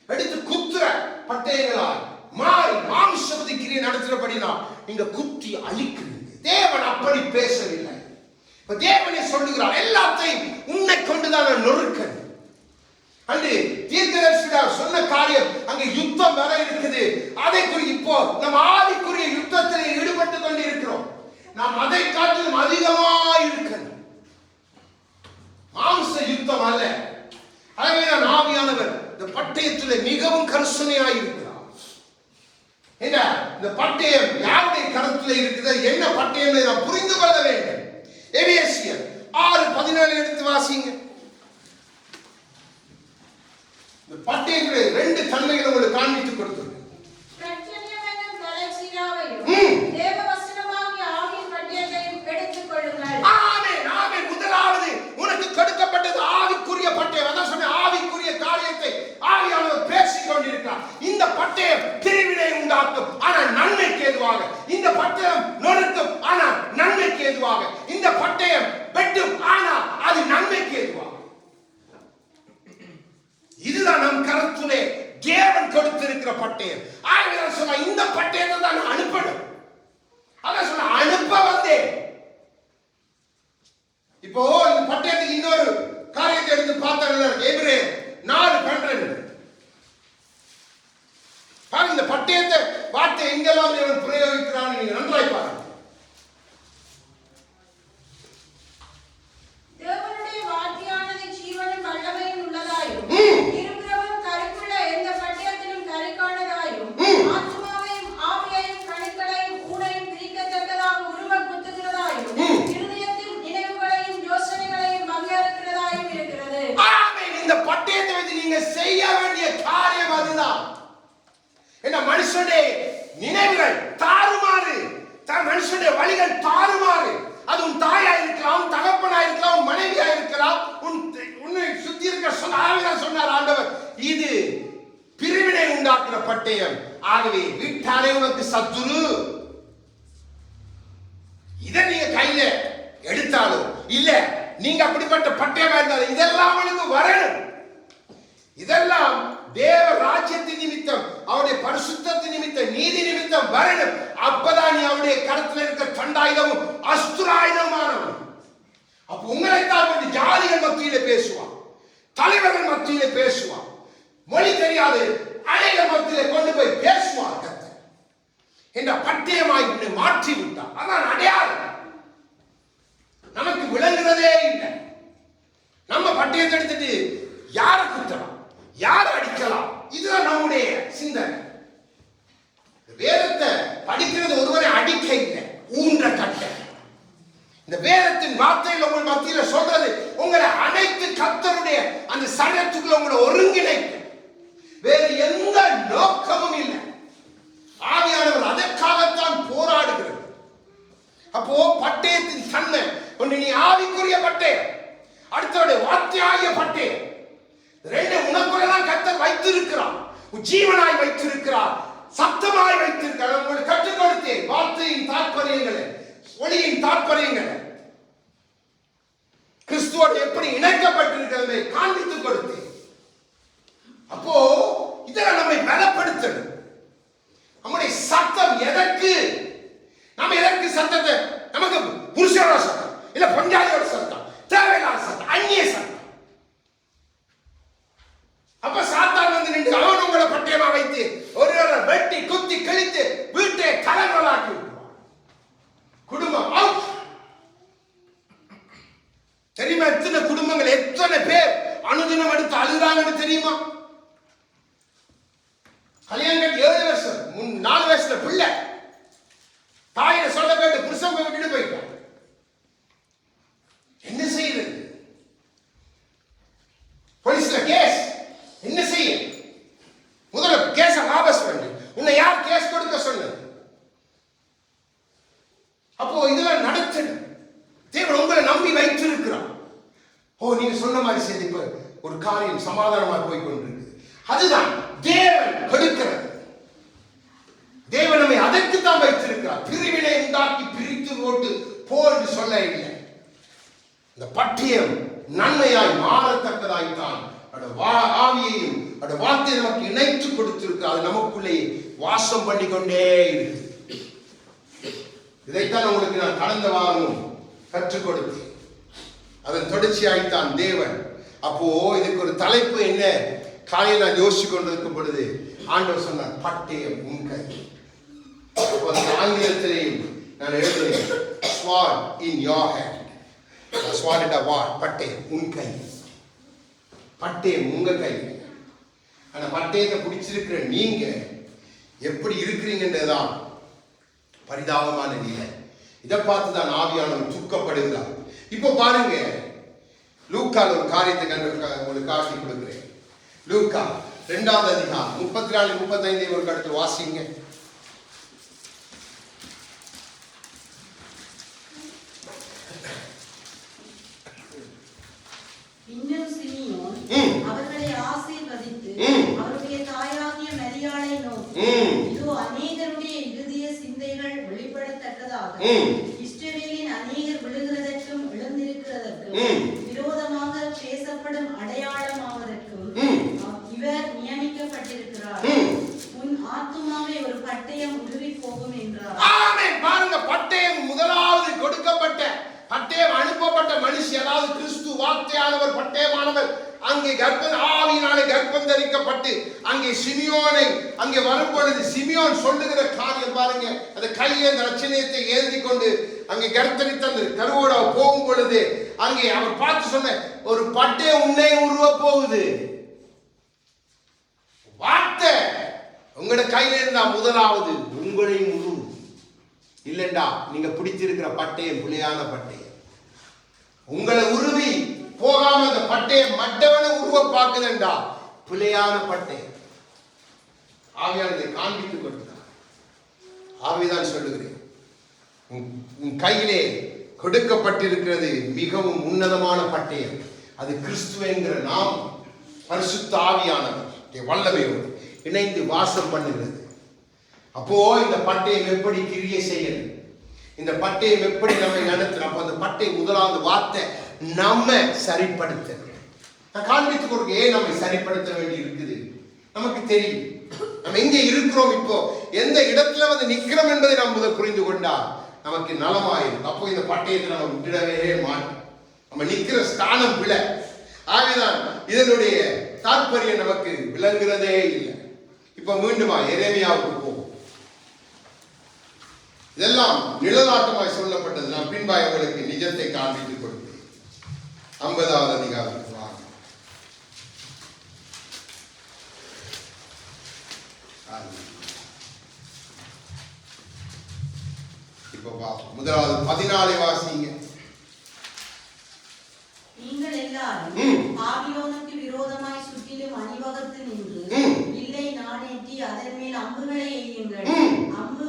எடுத்து குத்துற பட்டயங்களாய் மாறி மாம்சபதி கிரியை நடத்துறபடினா நீங்க குத்தி அழிக்கிறீங்க. தேவன் அப்படி பேசவில்லை. இப்ப தேவனே சொல்லுகிறார் எல்லாத்தையும் உன்னை கொண்டுதான் நொறுக்கணும். அன்று தீர்க்கதரிசியார் சொன்ன காரியம் அங்கே யுத்தம் வர இருக்குது. அதை இப்போ நம்ம ஆவிக்குரிய யுத்தத்தில் ஈடுபட்டு கொண்டு இருக்கிறோம். நாம் அதை காட்டிலும் அதிகமாக இருக்கணும். மாம்ச யுத்தம் அல்ல. ஆகவே நான் ஆவியானவர் இந்த பட்டயத்தில் மிகவும் கரிசனையாய் இருக்கிறார். என்ன இந்த பட்டயம் யாருடைய கருத்தில் இருக்குது, என்ன பட்டயம் நாம் புரிந்து கொள்ள வேண்டும். எபேசியர் 6:14 எடுத்து வாசிங்க. இந்த பட்டயத்துடைய 2 தன்மைகளை உங்களுக்கு காண்பித்து கொடுத்து முதலாவது உனக்கு கொடுக்கப்பட்டது ஆவிக்குரிய பட்டயம். அதான் சொன்ன ஆவிக்குரிய காரியத்தை ஆவியானவர் பேசிக் கொண்டிருக்கிறார். இந்த பட்டயம் பிரிவினை உண்டாக்கும், ஆனால் நன்மைக்கு ஏதுவாக. இந்த பட்டயம் நொறுக்கும், ஆனால் நன்மைக்கு ஏதுவாக. இந்த பட்டயம் வெட்டும், ஆனால் அது நன்மைக்கு ஏதுவாக. இதுதான் நம் கருத்துலே தேவன் கொடுத்திருக்கிற பட்டயம். ஆவியானவர் சொன்ன இந்த பட்டயத்தை தான் அனுப்பணும். அதான் சொன்ன அனுப்ப வந்தேன். இப்போ இந்த பட்டயத்துக்கு இன்னொரு காரியத்தை எடுத்து பார்த்தாங்க. எபிரேயர் 4:12 பாருங்க. இந்த பட்டயத்தை வார்த்தை எங்கெல்லாம் தேவன் பிரயோகிக்கிறான்னு நீங்க நன்றாய் பாருங்க. தேவனுடைய வார்த்தையானது ஜீவனும் வல்லமையும் உள்ளதாயும் இருபுறமும் கருக்குள்ள எந்த பட்டயத்திலும் கருக்கானதாயும் ஆத்துமாவையும் ஆவியையும் கணுக்களையும் ஊனையும் பிரிக்கத்தக்கதாக உருவ குத்துகிறதாயும் இருதயத்தின் நினைவுகளையும் யோசனைகளையும் பங்கேற்கிறதாயும் இருக்கிறது. ஆமென். இந்த பட்டயத்தை வச்சு நீங்க செய்ய வேண்டிய காரியம் அதுதான். என்ன மனுஷனுடைய நினைவுகள் தாறுமாறு, மனுஷனுடைய வழிகள் தாறுமாறு. அது உன் தாயா இருக்கலாம், தகப்பனா இருக்கலாம், உன் மனைவியா இருக்கலாம், உன்னை சுத்தி இருக்கிற சொன்னார் ஆண்டவர். இது பிரிவினை உண்டாக்குற பட்டயம். ஆகவே வீட்டாலே உனக்கு சத்துரு. இதை நீங்க கையில எடுத்தாலும் இல்ல, நீங்க அப்படிப்பட்ட பட்டயமா இருந்தாலும் இதெல்லாம் உனக்கு வரணும். இதெல்லாம் தேவ ராஜ்யத்தின் நிமித்தம், அவருடைய பரிசுத்தத்தின் நிமித்தம், நீதி நிமித்தம் வரணும். அப்பதான் நீ அவருடைய கருத்துல இருக்க தண்டாயுதமும் அஸ்திராயுதமானவன். அப்ப உங்களைத்தான் ஜாதிகள் மத்தியில பேசுவான், தலைவர்கள் மத்தியிலே பேசுவார். மொழி தெரியாது அனைவர் மத்தியிலே கொண்டு போய் பேசுவார். கர்த்தர் என்ற பட்டயமாய் மாற்றி விட்டார். அதான் அடையாளம். நமக்கு விளங்குறதே இல்லை. நம்ம பட்டயத்தை எடுத்துட்டு யாரை குத்தலாம், யாரை அடிக்கலாம், இதுதான் நம்முடைய சிந்தனை. வேதத்தை படிக்கிறது ஒருவரை அடிக்க இல்லை, ஊன்ற கட்ட. இந்த வேதத்தின் வார்த்தையில் உங்கள் மத்தியில சொல்றது உங்களை அனைத்து கர்த்தருடைய அந்த சரீரத்துக்குள்ள உங்களை ஒருங்கிணைக்க, வேறு எந்த நோக்கமும் இல்லை. ஆவியானவர் அதற்காகத்தான் போராடுகிறது. அப்போ பட்டயத்தின் தன்மை ஒன்று, நீ ஆவிக்குரிய பட்டயம், அடுத்தவருடைய வார்த்தையாகிய பட்டயம். ரெண்டு உனக்குள்ளதான் கர்த்தர் வைத்திருக்கிறார், ஜீவனாய் வைத்திருக்கிறார், சத்தமாய் வைத்திருக்கிறார். உங்களுக்கு கற்றுக் கொடுத்தேன் வார்த்தையின் தாற்பயங்களை, ஒளியின் தாற்பயங்களை, கிறிஸ்துவோடு எப்படி இணைக்கப்பட்டிருக்கிறதை காண்பித்துக் கொடுத்தேன். அப்போ இதெல்லாம் நம்மை பலப்படுத்தணும். நம்முடைய சத்தம் எதற்கு? நம்ம எதற்கு சத்தத்தை? நமக்கு புருஷனோட சத்தம் இல்ல பஞ்சாதியோட சத்தம், தேவையில்லாத சத்தம், அந்நிய சத்தம். அப்ப சாத்தான் வந்து நின்று அவன் உங்களை பட்டயமா வைத்து ஒருவரை வெட்டி குத்தி கிழித்து வீட்டை கலங்களாக்கி விட்டுருவான். குடும்பம் அவுட். தெரியுமா எத்தனை குடும்பங்கள், எத்தனை பேர் அனுதினம் எடுத்து அழுகிறாங்கன்னு தெரியுமா? கல்யாணம் 7 வருஷம் 4 வயசுல பிள்ளை தாயில சொல்ல கேட்டு புருஷன் விட்டுட்டு போயிட்டான். என்ன செய்யுது? போலீஸ்ல கேஸ். என்ன செய்ய? முதல்ல கேஸ வாபஸ் பண்ணு. உன்னை யார் கேஸ் கொடுக்க சொன்னது? அப்போ இதெல்லாம் நடத்தணும். தேவன் உங்களை நம்பி வைத்திருக்கிறான். ஓ, நீங்க சொன்ன மாதிரி செய்து இப்ப ஒரு காரியம் சமாதானமா போய் கொண்டிருக்கு. அதுதான் தேவன் கொடுக்கிறது. தேவன் நம்மை அதற்கு தான் வைத்திருக்கிறார். பிரிவினை உண்டாக்கி பிரித்து போட்டு போன்று சொல்ல இல்லை. இந்த பட்டயம் நன்மையாய் மாறத்தக்கதாய்த்தான் ஆவியையும் வார்த்தையை நமக்கு இணைத்து கொடுத்திருக்கிறார். அது நமக்குள்ளே வாசம் பண்ணி கொண்டே இருக்கு. இதைத்தான் உங்களுக்கு நான் கடந்த வாரமும் கற்றுக் கொடுத்தேன். அதன் தொடர்ச்சியாய்த்தான் தேவன். அப்போ இதுக்கு ஒரு தலைப்பு என்ன? காலையில் நான் யோசிச்சு கொண்டிருக்கும் பொழுது ஆண்டவர் சொன்னார், பட்டயம் உன் கை. ஆங்கிலத்திலேயும் நான் எழுதுறேன், sword in your hand. sword in a war, பட்டயம் உன் கை. பட்டயம் உங்க கை. ஆனா பட்டயத்தை பிடிச்சிருக்கிற நீங்க எப்படி இருக்கிறீங்கன்றதுதான் பரிதாபமான நிலை. இதை பார்த்துதான் ஆவியானவர் துக்கப்படுகிறார். இப்போ பாருங்க, லூக்கால ஒரு காரியத்தை உங்களுக்கு காட்டி கொடுக்கிறேன். லூக்கா 2ஆம் அதிகாரம் 34 35 ஒரு கடத்து வாசிங்க. இன்னும் சிமியோன் அவர்களை ஆசீர்வதித்து அவருடைய தாயாகிய மரியாளை நோக்கி, இதோ அநேகருடைய இருதய சிந்தைகள் வெளிப்படத்தக்கதாக இஸ்ரவேலின் அநேகர் விழுகிறதற்கும் எழுந்திருக்கிறதற்கும் விரோதமாக பேசப்படும் அடையாளமாவதற்கும் இவர் நியமிக்கப்பட்டிருக்கிறார். உன் ஆத்துமாவை ஒரு பட்டயம் உருவி போகும் என்றார். ஆமென். பாருங்க, பட்டயம் முதலாவது கொடுக்கப்பட்ட பட்டயம் அனுப்பப்பட்ட மனுஷி, அதாவது கிறிஸ்து வார்த்தையானவர் பட்டயமானவர் அங்கே ஆவியினாலே கர்ப்பம் தரிக்கப்பட்டு அங்கே சிமியோனை அங்கே வரும் பொழுது சிமியோன் சொல்லுகிற காரியம் பாருங்க. அந்த கையில அந்த ரட்சணியத்தை ஏந்தி கொண்டு அங்கே கர்த்தரித்த அந்த கருவோட போகும் பொழுது அங்கே அவர் பார்த்து சொன்ன ஒரு பட்டயம் உன்னை உருவ போகுது. வார்த்தை உங்களோட கையில இருந்தா முதலாவது உங்களையும் உருவு. இல்லைண்டா நீங்க பிடிச்சிருக்கிற பட்டயம் புலியான பட்டயம். உங்களை உருவி போகாம அந்த பட்டயம் மற்றவனை உருவ பார்க்குதுண்டா புலியான பட்டயம். ஆவியானதை காண்பித்துக் கொடுத்தார். ஆவிதான் சொல்லுகிறேன், உன் கையிலே கொடுக்கப்பட்டிருக்கிறது மிகவும் உன்னதமான பட்டயம். அது கிறிஸ்துவ என்கிற நாம் பரிசுத்த ஆவியானவர் வல்லமையோடு இணைந்து வாசம் பண்ணுகிறது. அப்போ இந்த பட்டயம் எப்படி கிரியை செய்யணும், இந்த பட்டயம் எப்படி நம்மை நடத்தணும். அப்போ அந்த பட்டயம் முதலாவது வார்த்தை நம்ம சரிப்படுத்த. நான் காண்பித்துக் கொடுக்க ஏன் நம்மை சரிப்படுத்த வேண்டி இருக்குது. நமக்கு தெரியும் நம்ம எங்க இருக்கிறோம், இப்போ எந்த இடத்துல வந்து நிக்கிறோம் என்பதை நாம் முதல் புரிந்து கொண்டா நமக்கு நலமாயிரும். அப்போ இந்த பட்டயத்தை நம்ம விட்டுடவே மாட்டோம். நம்ம நிக்கிற ஸ்தானம் பிழை. ஆகவேதான் இதனுடைய தாற்பயம் நமக்கு விளங்குறதே இல்லை. இப்ப மீண்டுமா எரேமியாவுக்கு போவோம். இதெல்லாம் நிழலாட்டமாய் சொல்லப்பட்டது. நான் பின்பாய் உங்களுக்கு நிஜத்தை காண்பித்துக் கொடுத்தேன். 50வது அதிகாரத்துக்கு வாங்க. இப்ப முதலாவது 14 வாசிங்க. நீங்கள் எல்லாரும் பாபிலோனுக்கு விரோதமாய் சுற்றிலும் அணிவகுத்து நின்று வில்லை நாணேற்றி அதன் மேல் அம்புகளை எய்யுங்கள். அம்பு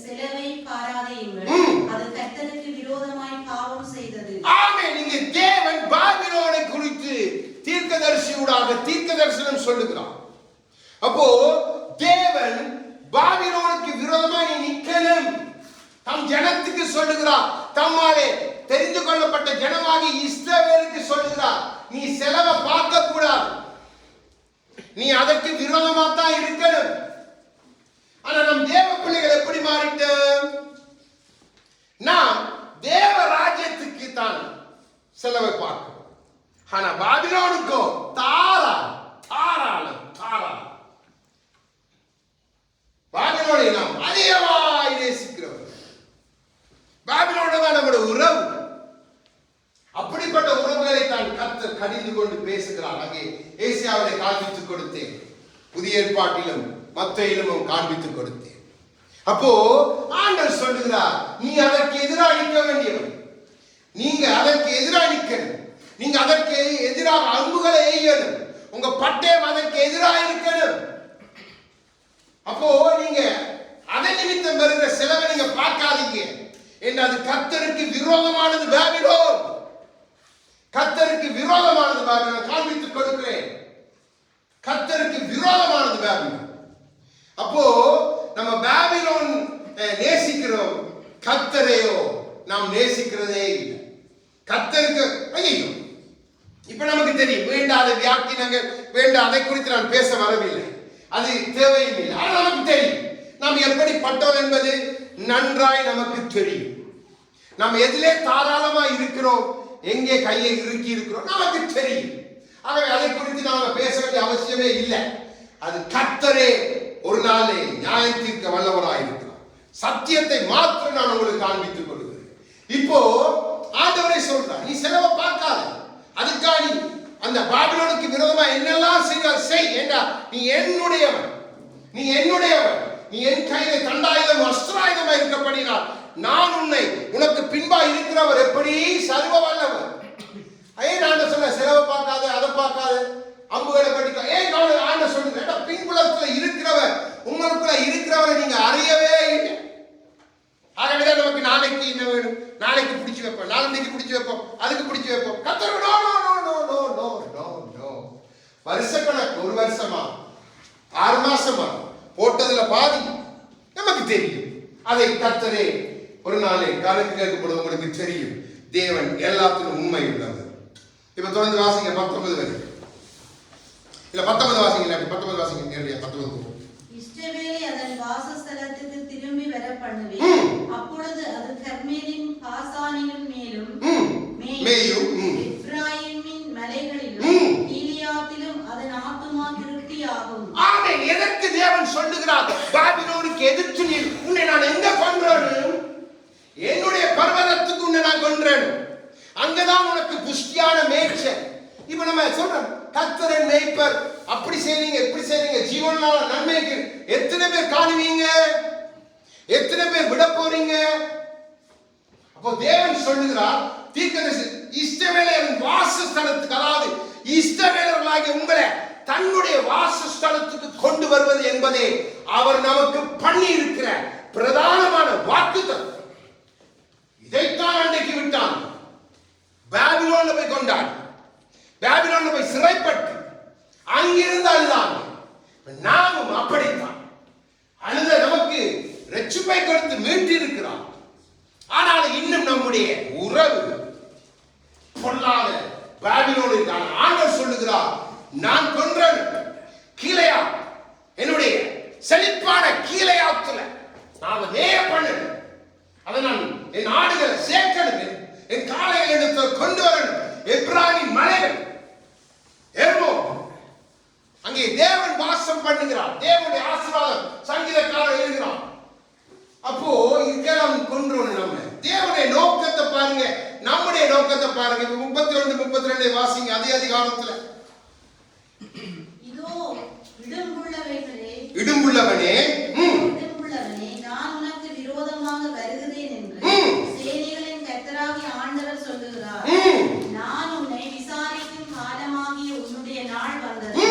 செலவை பாராதேயுங்கள், அது கர்த்தருக்கு விரோதமாய் பாவம் செய்தது. ஆமென். நீங்க தேவன் பாபிலோனை குறித்து தீர்க்கதரிசியூடாக தீர்க்க தரிசனம் சொல்லுகிறார். அப்போ தேவன் பாபிலோனுக்கு விரோதமாய் நிற்கணும் தம் ஜனத்துக்கு சொல்லுகிறார். தம்மாலே தெரிந்து கொள்ளப்பட்ட ஜனமாகி இஸ்ரவேலுக்கு சொல்லுகிறார், நீ செலவை பார்க்க கூடாது, நீ அதற்கு விரோதமா தான் இருக்கணும். ஆனா நம் தேவ பிள்ளைகள் எப்படி மாறிட்டோம்? நாம் தேவ ராஜ்யத்துக்கு தான் செலவை பார்க்கிறோம். ஆனா பாபிலோனுக்கோ தாராளம் பாபிலோனை நாம் அதிகமாய் நேசிக்கிறோம். பாபிலோனோட தான் நம்முடைய உறவு. அப்படிப்பட்ட உறவுகளை தான் கர்த்தர் கடிந்து கொண்டு பேசுகிறார். அங்கே ஏசியாவிலே காண்பித்துக் கொடுத்தேன், புதிய ஏற்பாட்டிலும் மத்தேயிலும் காண்பித்துக் கொடுத்தேன். அப்போ ஆண்டவர் சொல்லுகிறார், நீ அதற்கு எதிராக நிற்க வேண்டியவன், நீங்க அதற்கு எதிராக நிற்கணும், நீங்க அதற்கு எதிராக அம்புகளை எய்யணும், உங்க பட்டயம் அதற்கு எதிராக இருக்கணும். அப்போ நீங்க அதன் நிமித்தம் வருகிற செலவை நீங்க பார்க்காதீங்க என்று அது கர்த்தருக்கு விரோதமானது பாபிலோன். கர்த்தருக்கு விரோதமானது பாபிலோன். காண்பித்துக் கொடுக்கிறேன், கர்த்தருக்கு விரோதமானது பாபிலோன். அப்போ நம்ம பாபிலோன் நேசிக்கிறோம், கர்த்தரையோ நாம் நேசிக்கிறதே இல்லை. கர்த்தருக்கு ஐயோ இப்ப நமக்கு தெரியும், வேண்டாத வியாக்கியங்கள் வேண்டாம், அதை குறித்து நான் பேச வரவில்லை, அது தேவையும் இல்லை. ஆனால் நமக்கு தெரியும் நாம் எப்படிப்பட்டோம் என்பது நன்றாய் நமக்கு தெரியும். நாம் எதிலே தாராளமாய் இருக்கிறோம், எங்கே கையை இறுக்கி இருக்கிறோம் நமக்கு தெரியும். ஆகவே அதை குறித்து நாம பேச வேண்டிய அவசியமே இல்லை. அது கர்த்தரே ஒரு நாளே நியாயம் தீர்க்க வல்லவராய் இருக்கிறார். சத்தியத்தை மாத்திரம் நான் உங்களுக்கு காண்பித்துக் கொடுக்கிறேன். இப்போ ஆண்டவரே சொல்றார், நீ செலவை பார்க்காத, அதுக்காக நீ அந்த பாபிலோனுக்கு விரோதமா என்னெல்லாம் செய் என்றா, நீ என்னுடையவன், நீ என்னுடையவன், நீ என் கையில தண்டாயுதம் அஸ்திராயுதமா இருக்கப்படினால் நான் உனக்கு பின்பா இருக்கிறவர் எப்படி சர்வ வல்லவர். ஏன் ஆண்டவர் சொல்ல செலவை பார்க்காத, அதை பார்க்காத, அம்புகளை படிக்க ஏன் ஆண்டவர் சொல்லுங்க, பின்புலத்துல இருக்கிறவர் உங்களுக்குள்ள இருக்கிறவரை நீங்க அறியவே இல்லை. ஆகவேதான் நமக்கு நாளைக்கு என்ன வேணும், நாளைக்கு பிடிச்சு வைப்போம், நாளைக்கு பிடிச்சு வைப்போம், அதுக்கு பிடிச்சு வைப்போம். கர்த்தர் no no no no no no no no. வருஷக்கணக்கு, ஒரு வருஷமா 6 மாசமா போட்டதுல பாதி நமக்கு தெரியும். அதை கர்த்தரே ஒரு நாளே கணக்கு கேட்கப்படும். உங்களுக்கு தெரியும், தேவன் எல்லாத்திலும் உண்மை உள்ளவர். இப்ப தொடர்ந்து வாசிங்க 19 வரை. இல்ல 19 வாசிங்க, 19 வாசிங்க, நேரடியா 19. இஸ்ரவேலை அதன் வாசஸ்தலத்துக்கு திரும்பி வர பண்ணுவேன். அப்பொழுது அது கர்மேலின் பாசானிலும் மேலும் எப்ராயிமின் மலைகளிலும் கீலியாத்திலும் அதன் ஆத்துமா திருப்தியாகும். ஆமென். எதற்கு தேவன் சொல்லுகிறார், பாபிலோனுக்கு எதிர்த்து நீ, உன்னை நான் எங்க கொன்றேன், என்னுடைய பர்வதத்துக்கு உன்னை நான் கொன்றேன், அங்கதான் உனக்கு புஷ்டியான மேய்ச்சல். இப்ப நம்ம சொல்றோம் கர்த்தரின் மேய்ப்பர், அப்படி செய்றீங்க இப்படி செய்றீங்க, ஜீவனால நன்மைக்கு எத்தனை பேர் காணுவீங்க, எத்தனை பேர் விட போறீங்க? அப்போ தேவன் சொல்லுகிறார், தீர்க்கதரிசி இஸ்ரவேலின் வாசஸ்தலத்துக்கு, அதாவது இஸ்ரவேலர்களாகிய உங்களை தன்னுடைய வாசஸ்தலத்துக்கு கொண்டு வருவது என்பதே அவர் நமக்கு பண்ணி இருக்கிற பிரதானமான வாக்குத்தத்தம். இதைத்தான் அன்றைக்கு விட்டான், பாபிலோன்ல போய் கொண்டான், பாபிலோன்ல போய் சிறைப்பட்டு அங்கிருந்து அழுதாங்க. நாமும் அப்படித்தான் அழுத நமக்கு ரட்சிப்பை கொடுத்து மீட்டு இருக்கிறார். ஆனால் இன்னும் நம்முடைய உறவு பொல்லாத பாபிலோனில் தான். ஆண்டவர் சொல்லுகிறார், நான் கொன்றேன் கீழையா, என்னுடைய செழிப்பான கீழையாத்துல நான் நேய பண்ணேன், அதை நான் என் ஆடுகளை சேர்க்கணும், என் காளைகளை எடுத்து கொண்டு வரணும். எப்ராயிம் மலைகள், பாருங்க. 31 32 வாசிங்க அதே அதிகாரத்துல. இதோ இடும்புள்ளவைகளே, இடும்புள்ளவனே, இடும்புள்ளவனே, நான் உனக்கு விரோதமாக வருகிறேன் என்று சேனைகளின் கர்த்தராகிய ஆண்டவர் சொல்லுகிறார். நான் உன்னை விசாரிக்கும் காலமாகிய உன்னுடைய நாள் வந்தது.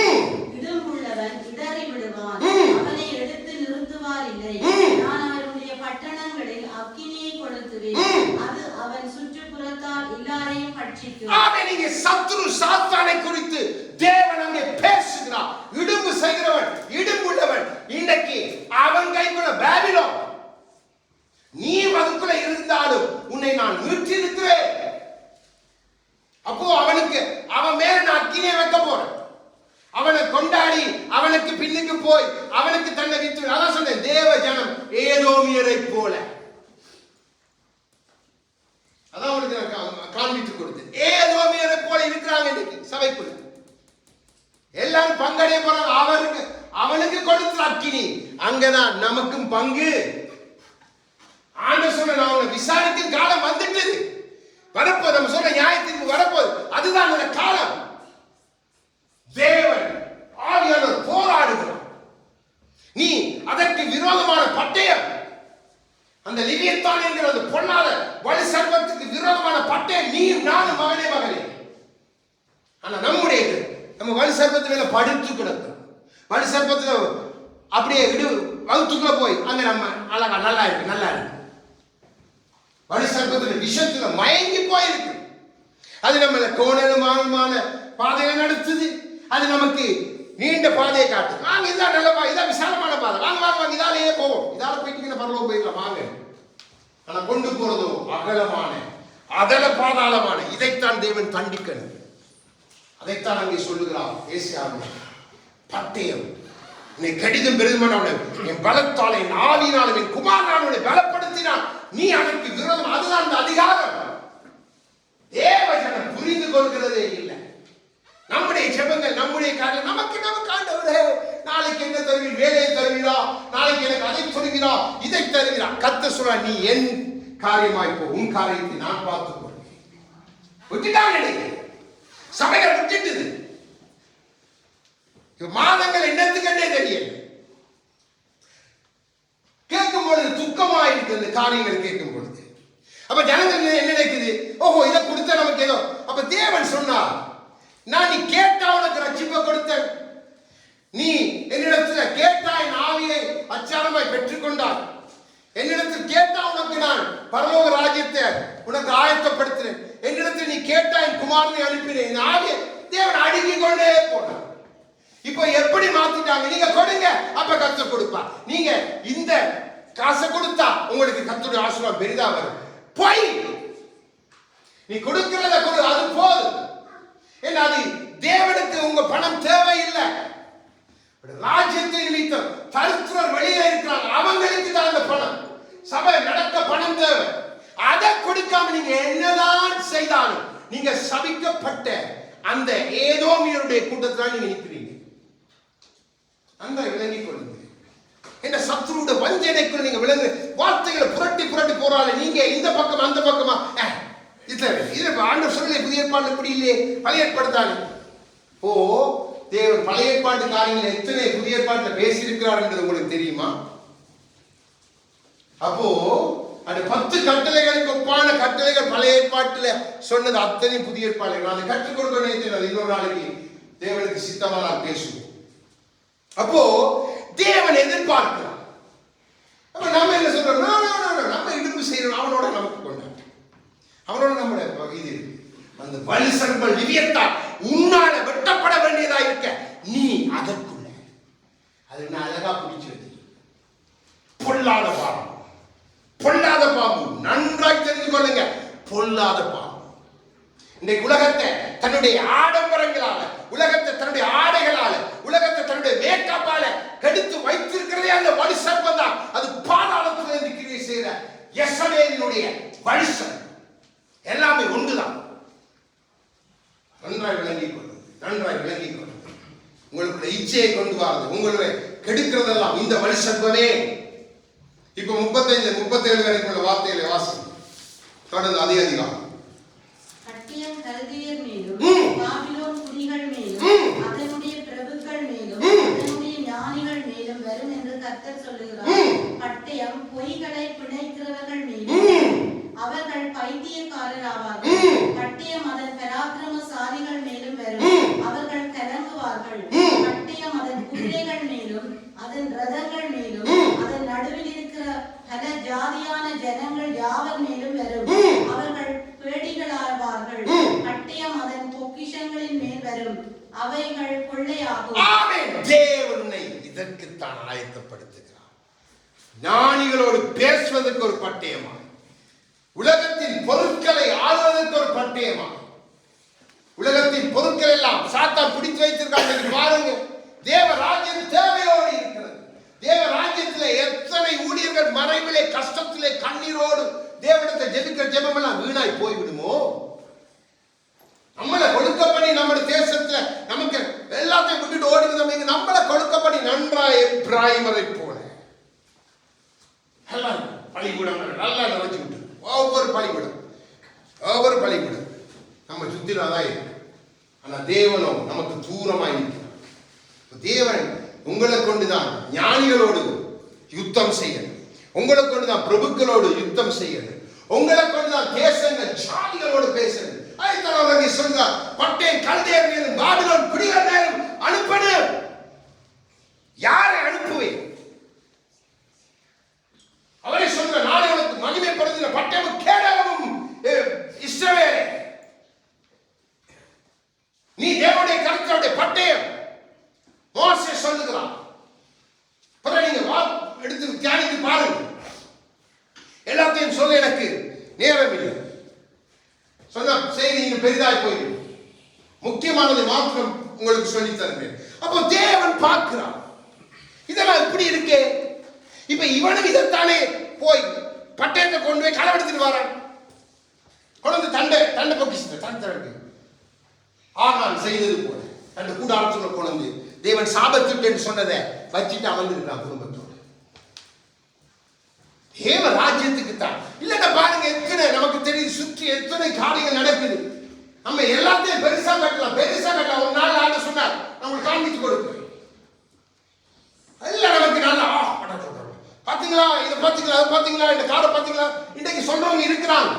இடும்புள்ளவன் இடறி விடுவான், அவனை எடுத்து நிறுத்துவார் இல்லை. நான் அவருடைய பட்டணங்களில் அக்கினியை கொளுத்துவேன், அது அவன் சுற்றுப்புறத்தால் எல்லாரையும் பட்சிக்கும். நீங்க சத்ரு சாத்தானை குறித்து தேவன் அங்கே பேசுகிறார். இடும்பு செய்கிறவன், இடும்புள்ளவன், இன்றைக்கு அவன் கைக்குள்ள பாபிலோன். நீ அதுக்குள்ள இருந்தாலும் உன்னை நான் மீட்டிருக்கிறேன். அப்போ அவன் மேல நான் அக்கினியை வைக்க போறேன். அவனை கொண்டாடி அவனுக்கு பின்னுக்கு போய் அவனுக்கு தன்னை வித்து. அதான் சொன்னேன், தேவ ஜனம் ஏதோமியரை போல. அதான் அவனுக்கு நான் காண்பித்து கொடுத்தேன். ஏதோமியரை போல இருக்கிறாங்க இன்னைக்கு சபைக்குள்ள. எல்லாரும் பங்கடைய போறாங்க. அவனுக்கு கொடுத்த அக்கினி அங்கதான் நமக்கும் பங்கு. ஆண்டவர் சொன்ன, நான் உன்னை விசாரிக்கும் காலம் வந்துட்டது, வரப்போது. நம்ம சொன்ன நியாயத்திற்கு வரப்போது. அதுதான் அந்த காலம். தேவன் ஆவியானவர் போராடுகிறார். நீ அதற்கு விரோதமான பட்டயம், அந்த லிவியத்தான் என்கிற அந்த பொல்லாத வலு சர்ப்பத்துக்கு விரோதமான பட்டயம் நீ நானும் மகனே மகளே. ஆனா நம்ம வலு சர்ப்பத்து மேல படுத்து கிடக்கிறோம். வலு சர்ப்பத்துல அப்படியே வகுத்துக்குள்ள போய் அங்க நம்ம அழகா நல்லா இருக்கு. வலு சர்ப்பத்துல விஷத்துல மயங்கி போயிருக்கு. அது நம்மள கோணலுமான பாதையை நடத்துது. அது நமக்கு நீண்ட பாதையை காட்டுது. வாங்க, இதான் நல்ல பாதை, இதான் விசாலமான பாதை, வாங்க இதாலேயே போவோம், இதால போயிட்டு பரலோகம் போயிடலாம் வாங்க. ஆனா கொண்டு போறதோ அகலமான அதல பாதாளமான. இதைத்தான் தேவன் தண்டிக்கணும். அதைத்தான் அங்கே சொல்லுகிறார் ஏசாயாவில். பட்டயம் நீ கடிதம் பெருதுமான என் பலத்தால், என் ஆவியினால், என் குமாரனால் உன்னை பலப்படுத்தினான். நீ அதற்கு விரோதம். அதுதான் அந்த அதிகாரம். தேவ ஜனம் புரிந்து கொள்கிறதே இல்லை. நம்முடைய ஜெபங்கள், நம்முடைய காரியம், நமக்கு ஆண்டவரே நாளைக்கு என்ன தருவீர், வேலையை தருவீரா, நாளைக்கு எனக்கு அதை சொல்லுகிறா, இதை தருகிறா. கர்த்தர் சொல்றார், நீ என் காரியமாய் போ, உன் காரியத்தை நான் பார்த்துக் கொள்வேன். விட்டுட்டாங்க சபைகள், விட்டுட்டுது. மாதங்கள் என்னத்துக்கே தெரியல. கேட்கும் பொழுது துக்கமா இருக்கு அந்த காரியங்கள் கேட்கும் பொழுது. அப்ப ஜனங்கள் என்ன நினைக்குது, ஓஹோ இதை கொடுத்த நமக்கு ஏதோ. அப்ப தேவன் சொன்னார், நான் நீ கேட்டா உனக்கு ரட்சிப்பை கொடுத்தேன். நீ என்னிடத்துல கேட்டாய், ஆவியை அச்சாரமாய் பெற்றுக்கொண்டாய். என்னிடத்தில் கேட்டா உனக்கு நான் பரலோக ராஜ்யத்தை உனக்கு ஆயத்தப்படுத்தினேன். என்னிடத்தில் நீ கேட்டாய், குமாரனை அனுப்பினேன். ஆவியை தேவன் அடுக்கிக் கொண்டே போனார். இப்போ எப்படி மாத்திட்டாங்க, நீங்க கொடுங்க அப்ப கர்த்தர் கொடுப்பா. நீங்க இந்த காசை கொடுத்தா உங்களுக்கு கர்த்தருடைய ஆசீர்வாதம் பெரிதா வரும். போய் நீ கொடுக்கிறத கொடு, அது போதும். ஏன்னா அது தேவனுக்கு உங்க பணம் தேவையில்லை. ராஜ்யத்தை நிமித்தம் தரித்திரர் வெளியில இருக்கிறாங்க, அவங்களுக்கு தான் அந்த பணம். சபை நடக்க பணம் தேவை. அதை கொடுக்காம நீங்க என்னதான் செய்தாலும் நீங்க சபிக்கப்பட்ட அந்த ஏதோமியருடைய கூட்டத்தில் நீங்க நிற்கிறீங்க. அந்த விளங்கி கொள்ளுங்க. என்ன சத்துருடைய வஞ்சனைக்குள் நீங்க விளங்கு. வார்த்தைகளை புரட்டி போறாங்க. நீங்க இந்த பக்கம் அந்த பக்கமா இது ஆண்டவர் சொல்லலை. புதிய ஏற்பாடு இப்படி இல்லையே, பழைய ஏற்பாடு தானே. ஓ தேவன் பழைய ஏற்பாட்டு காரியங்கள் எத்தனை புதிய ஏற்பாட்டில் பேசியிருக்கிறார் என்பது உங்களுக்கு தெரியுமா? அப்போ அந்த 10 கட்டளைகளுக்கு ஒப்பான கட்டளைகள் பழைய ஏற்பாட்டில் சொன்னது அத்தனை புதிய ஏற்பாடுகள். அதை கற்றுக் கொடுக்க நினைத்தேன். இன்னொரு நாளைக்கு தேவனுக்கு சித்தமா நான் பேசுவோம். அப்போ தேவன் எதிர்பார்க்கிறார். அப்ப நம்ம என்ன சொல்றோம், நம்ம இடுப்பு செய்யறோம், அவனோட நமக்கு கொண்டாட்டம், அவனோட நம்முடைய இது அந்த வலு சர்ப்பம் லிவியத்தான் உன்னால வெட்டப்பட வேண்டியதா இருக்க, நீ அதற்குள்ள அது நான் அழகா பிடிச்சு வச்சு. பொல்லாத பாம்பு நன்றாய் தெரிந்து கொள்ளுங்க. பொல்லாத பாம்பு இன்றைக்கு உலகத்தை தன்னுடைய ஆடம்பரங்களால, உலகத்தை தன்னுடைய ஆடைகளால, உலகத்தை தன்னுடைய மேக்கப்பால கெடுத்து வைத்திருக்கிறதே அந்த வலு சர்ப்பம் தான். அது பாதாளத்திலிருந்து கிரியை செய்கிற யெசபேலினுடைய வலு சர்ப்பம். எல்லாமே ஒன்றுதான். நன்றாய் விளங்கிக் கொள்ளுங்கள். உங்களுடைய இச்சையை கொண்டு வாருது, உங்களுடைய கெடுக்கிறதெல்லாம் இந்த வலு சர்ப்பமே. இப்ப 35 37 வரைக்கும் உள்ள வார்த்தைகளை வாசி தொடர்ந்து அதே அதிகாரம். கட்டியம் கல்தியர் மேலும் ம். பாபிலோன் குடிகள் மேலும் ம். அதனுடைய பிரபுக்கள் மேலும் ம். அதனுடைய ஞானிகள் மேலும் வரும் என்று கர்த்தர் சொல்லுகிறார். ம். பட்டயம் பொய்களை பிணைக்கிறவர்கள் மேலும் ம். அவர்கள் பைத்தியக்காரர் ஆவார்கள். ம். பட்டயம் அதன் பராக்கிரமசாலிகள் மேலும் வரும், ம். அவர்கள் கலங்குவார்கள். ம். பட்டயம் அதன் குதிரைகள் மேலும் அதன் ரதங்கள் மேலும் ம். அதன் நடுவில் இருக்கிற பல ஜாதியான ஜனங்கள் யாவர் மேலும் வரும், ம். அவர்கள் பேடிகளாவார்கள். ம். பட்டயம் அதன் பொக்கிஷங்களின் மேல் வரும், அவைகள் கொள்ளையாகும். ஆமென். தேவனை இதற்குத்தான் ஆயத்தப்படுத்துகிறார். ஞானிகளோடு பேசுவதற்கு ஒரு பட்டயமா, உலகத்தின் பொருட்களை ஆளுவதற்கு ஒரு பட்டயமா. உலகத்தின் பொருட்கள் எல்லாம் சாத்தான் பிடித்து வைத்திருக்காங்க. பாருங்க, தேவ ராஜ்யம் தேவையோடு இருக்கிறது. தேவ ராஜ்யத்திலே எத்தனை ஊழியர்கள் மறைவிலே கஷ்டத்திலே கண்ணீரோடு தேவனிடத்தை ஜெபிக்கிற ஜெபம் எல்லாம் வீணாய் போய்விடுமோ? நம்மளை கொடுக்க பண்ணி நம்ம தேசத்துல நமக்கு எல்லாத்தையும் விட்டுட்டு ஓடி வந்தோம். நம்மளை கொடுக்க பண்ணி நன்றாய் பிராய்மரை போல எல்லாம் பள்ளிக்கூடங்கள் நல்லா நினைச்சு விட்டு ஒவ்வொரு பள்ளிக்கூடம் நம்ம சுத்தினாதான் இருக்கு. ஆனா தேவனோ நமக்கு தூரமாய் இருக்கிறார். தேவன் உங்களை கொண்டுதான் ஞானிகளோடு யுத்தம் செய்யணும், உங்களை கொண்டுதான் பிரபுக்களோடு யுத்தம் செய்யணும், உங்களை கொண்டுதான் தேசங்கள் ஜாதிகளோடு பேசணும். அதைத்தான் சொல்றார், பட்டேன் கல்தேயர் மேலும் பாபிலோன் குடிகள் மேலும் அனுப்பனு. யாரை அனுப்புவேன்? அவரை சொல்ற, நாளை உனக்கு மகிமைப்படுத்தின பட்டயமும் கேடகமும் இஸ்ரவேலே, நீ தேவனுடைய கருத்துடைய பட்டயம். மோசே சொல்லுகிறான். நீங்க எடுத்து தியானித்து பாருங்க. எல்லாத்தையும் சொல்ல எனக்கு நேரம் இல்லை. சொன்ன செய்தி நீங்க பெரிதாய் போயிடும். முக்கியமானதை மாத்திரம் உங்களுக்கு சொல்லி தருவேன். அப்போ தேவன் பார்க்கிறான், இதெல்லாம் இப்படி இருக்கே. இப்ப இவனும் இதைத்தானே போய் பட்டயத்தை கொண்டு போய் களவெடுத்துட்டு வரான். கொண்டு தண்டை பொக்கிச்சு தண்டை ஆகான் செய்தது போல தண்டை கூடாரத்துக்குள்ள கொண்டு தேவன் சாபத்துக்கு சொன்னதை வச்சுட்டு அமர்ந்துருக்கான் குடும்பத்தோடு. தேவ ராஜ்யத்துக்கு தான் இல்லைன்னா பாருங்க, எத்தனை நமக்கு தெரியுது, சுற்றி எத்தனை காரியங்கள் நடக்குது. நம்ம எல்லாத்தையும் பெருசா கட்டலாம். ஒரு நாள் ஆண்டு சொன்னார், நம்மளுக்கு காண்பித்து கொடுப்பேன். எல்லாம் நமக்கு நல்லா பாத்தீங்களா, இதை பாத்தீங்களா, அதை பாத்தீங்களா, இந்த காரை பாத்தீங்களா, இன்றைக்கு சொல்றவங்க இருக்கிறாங்க.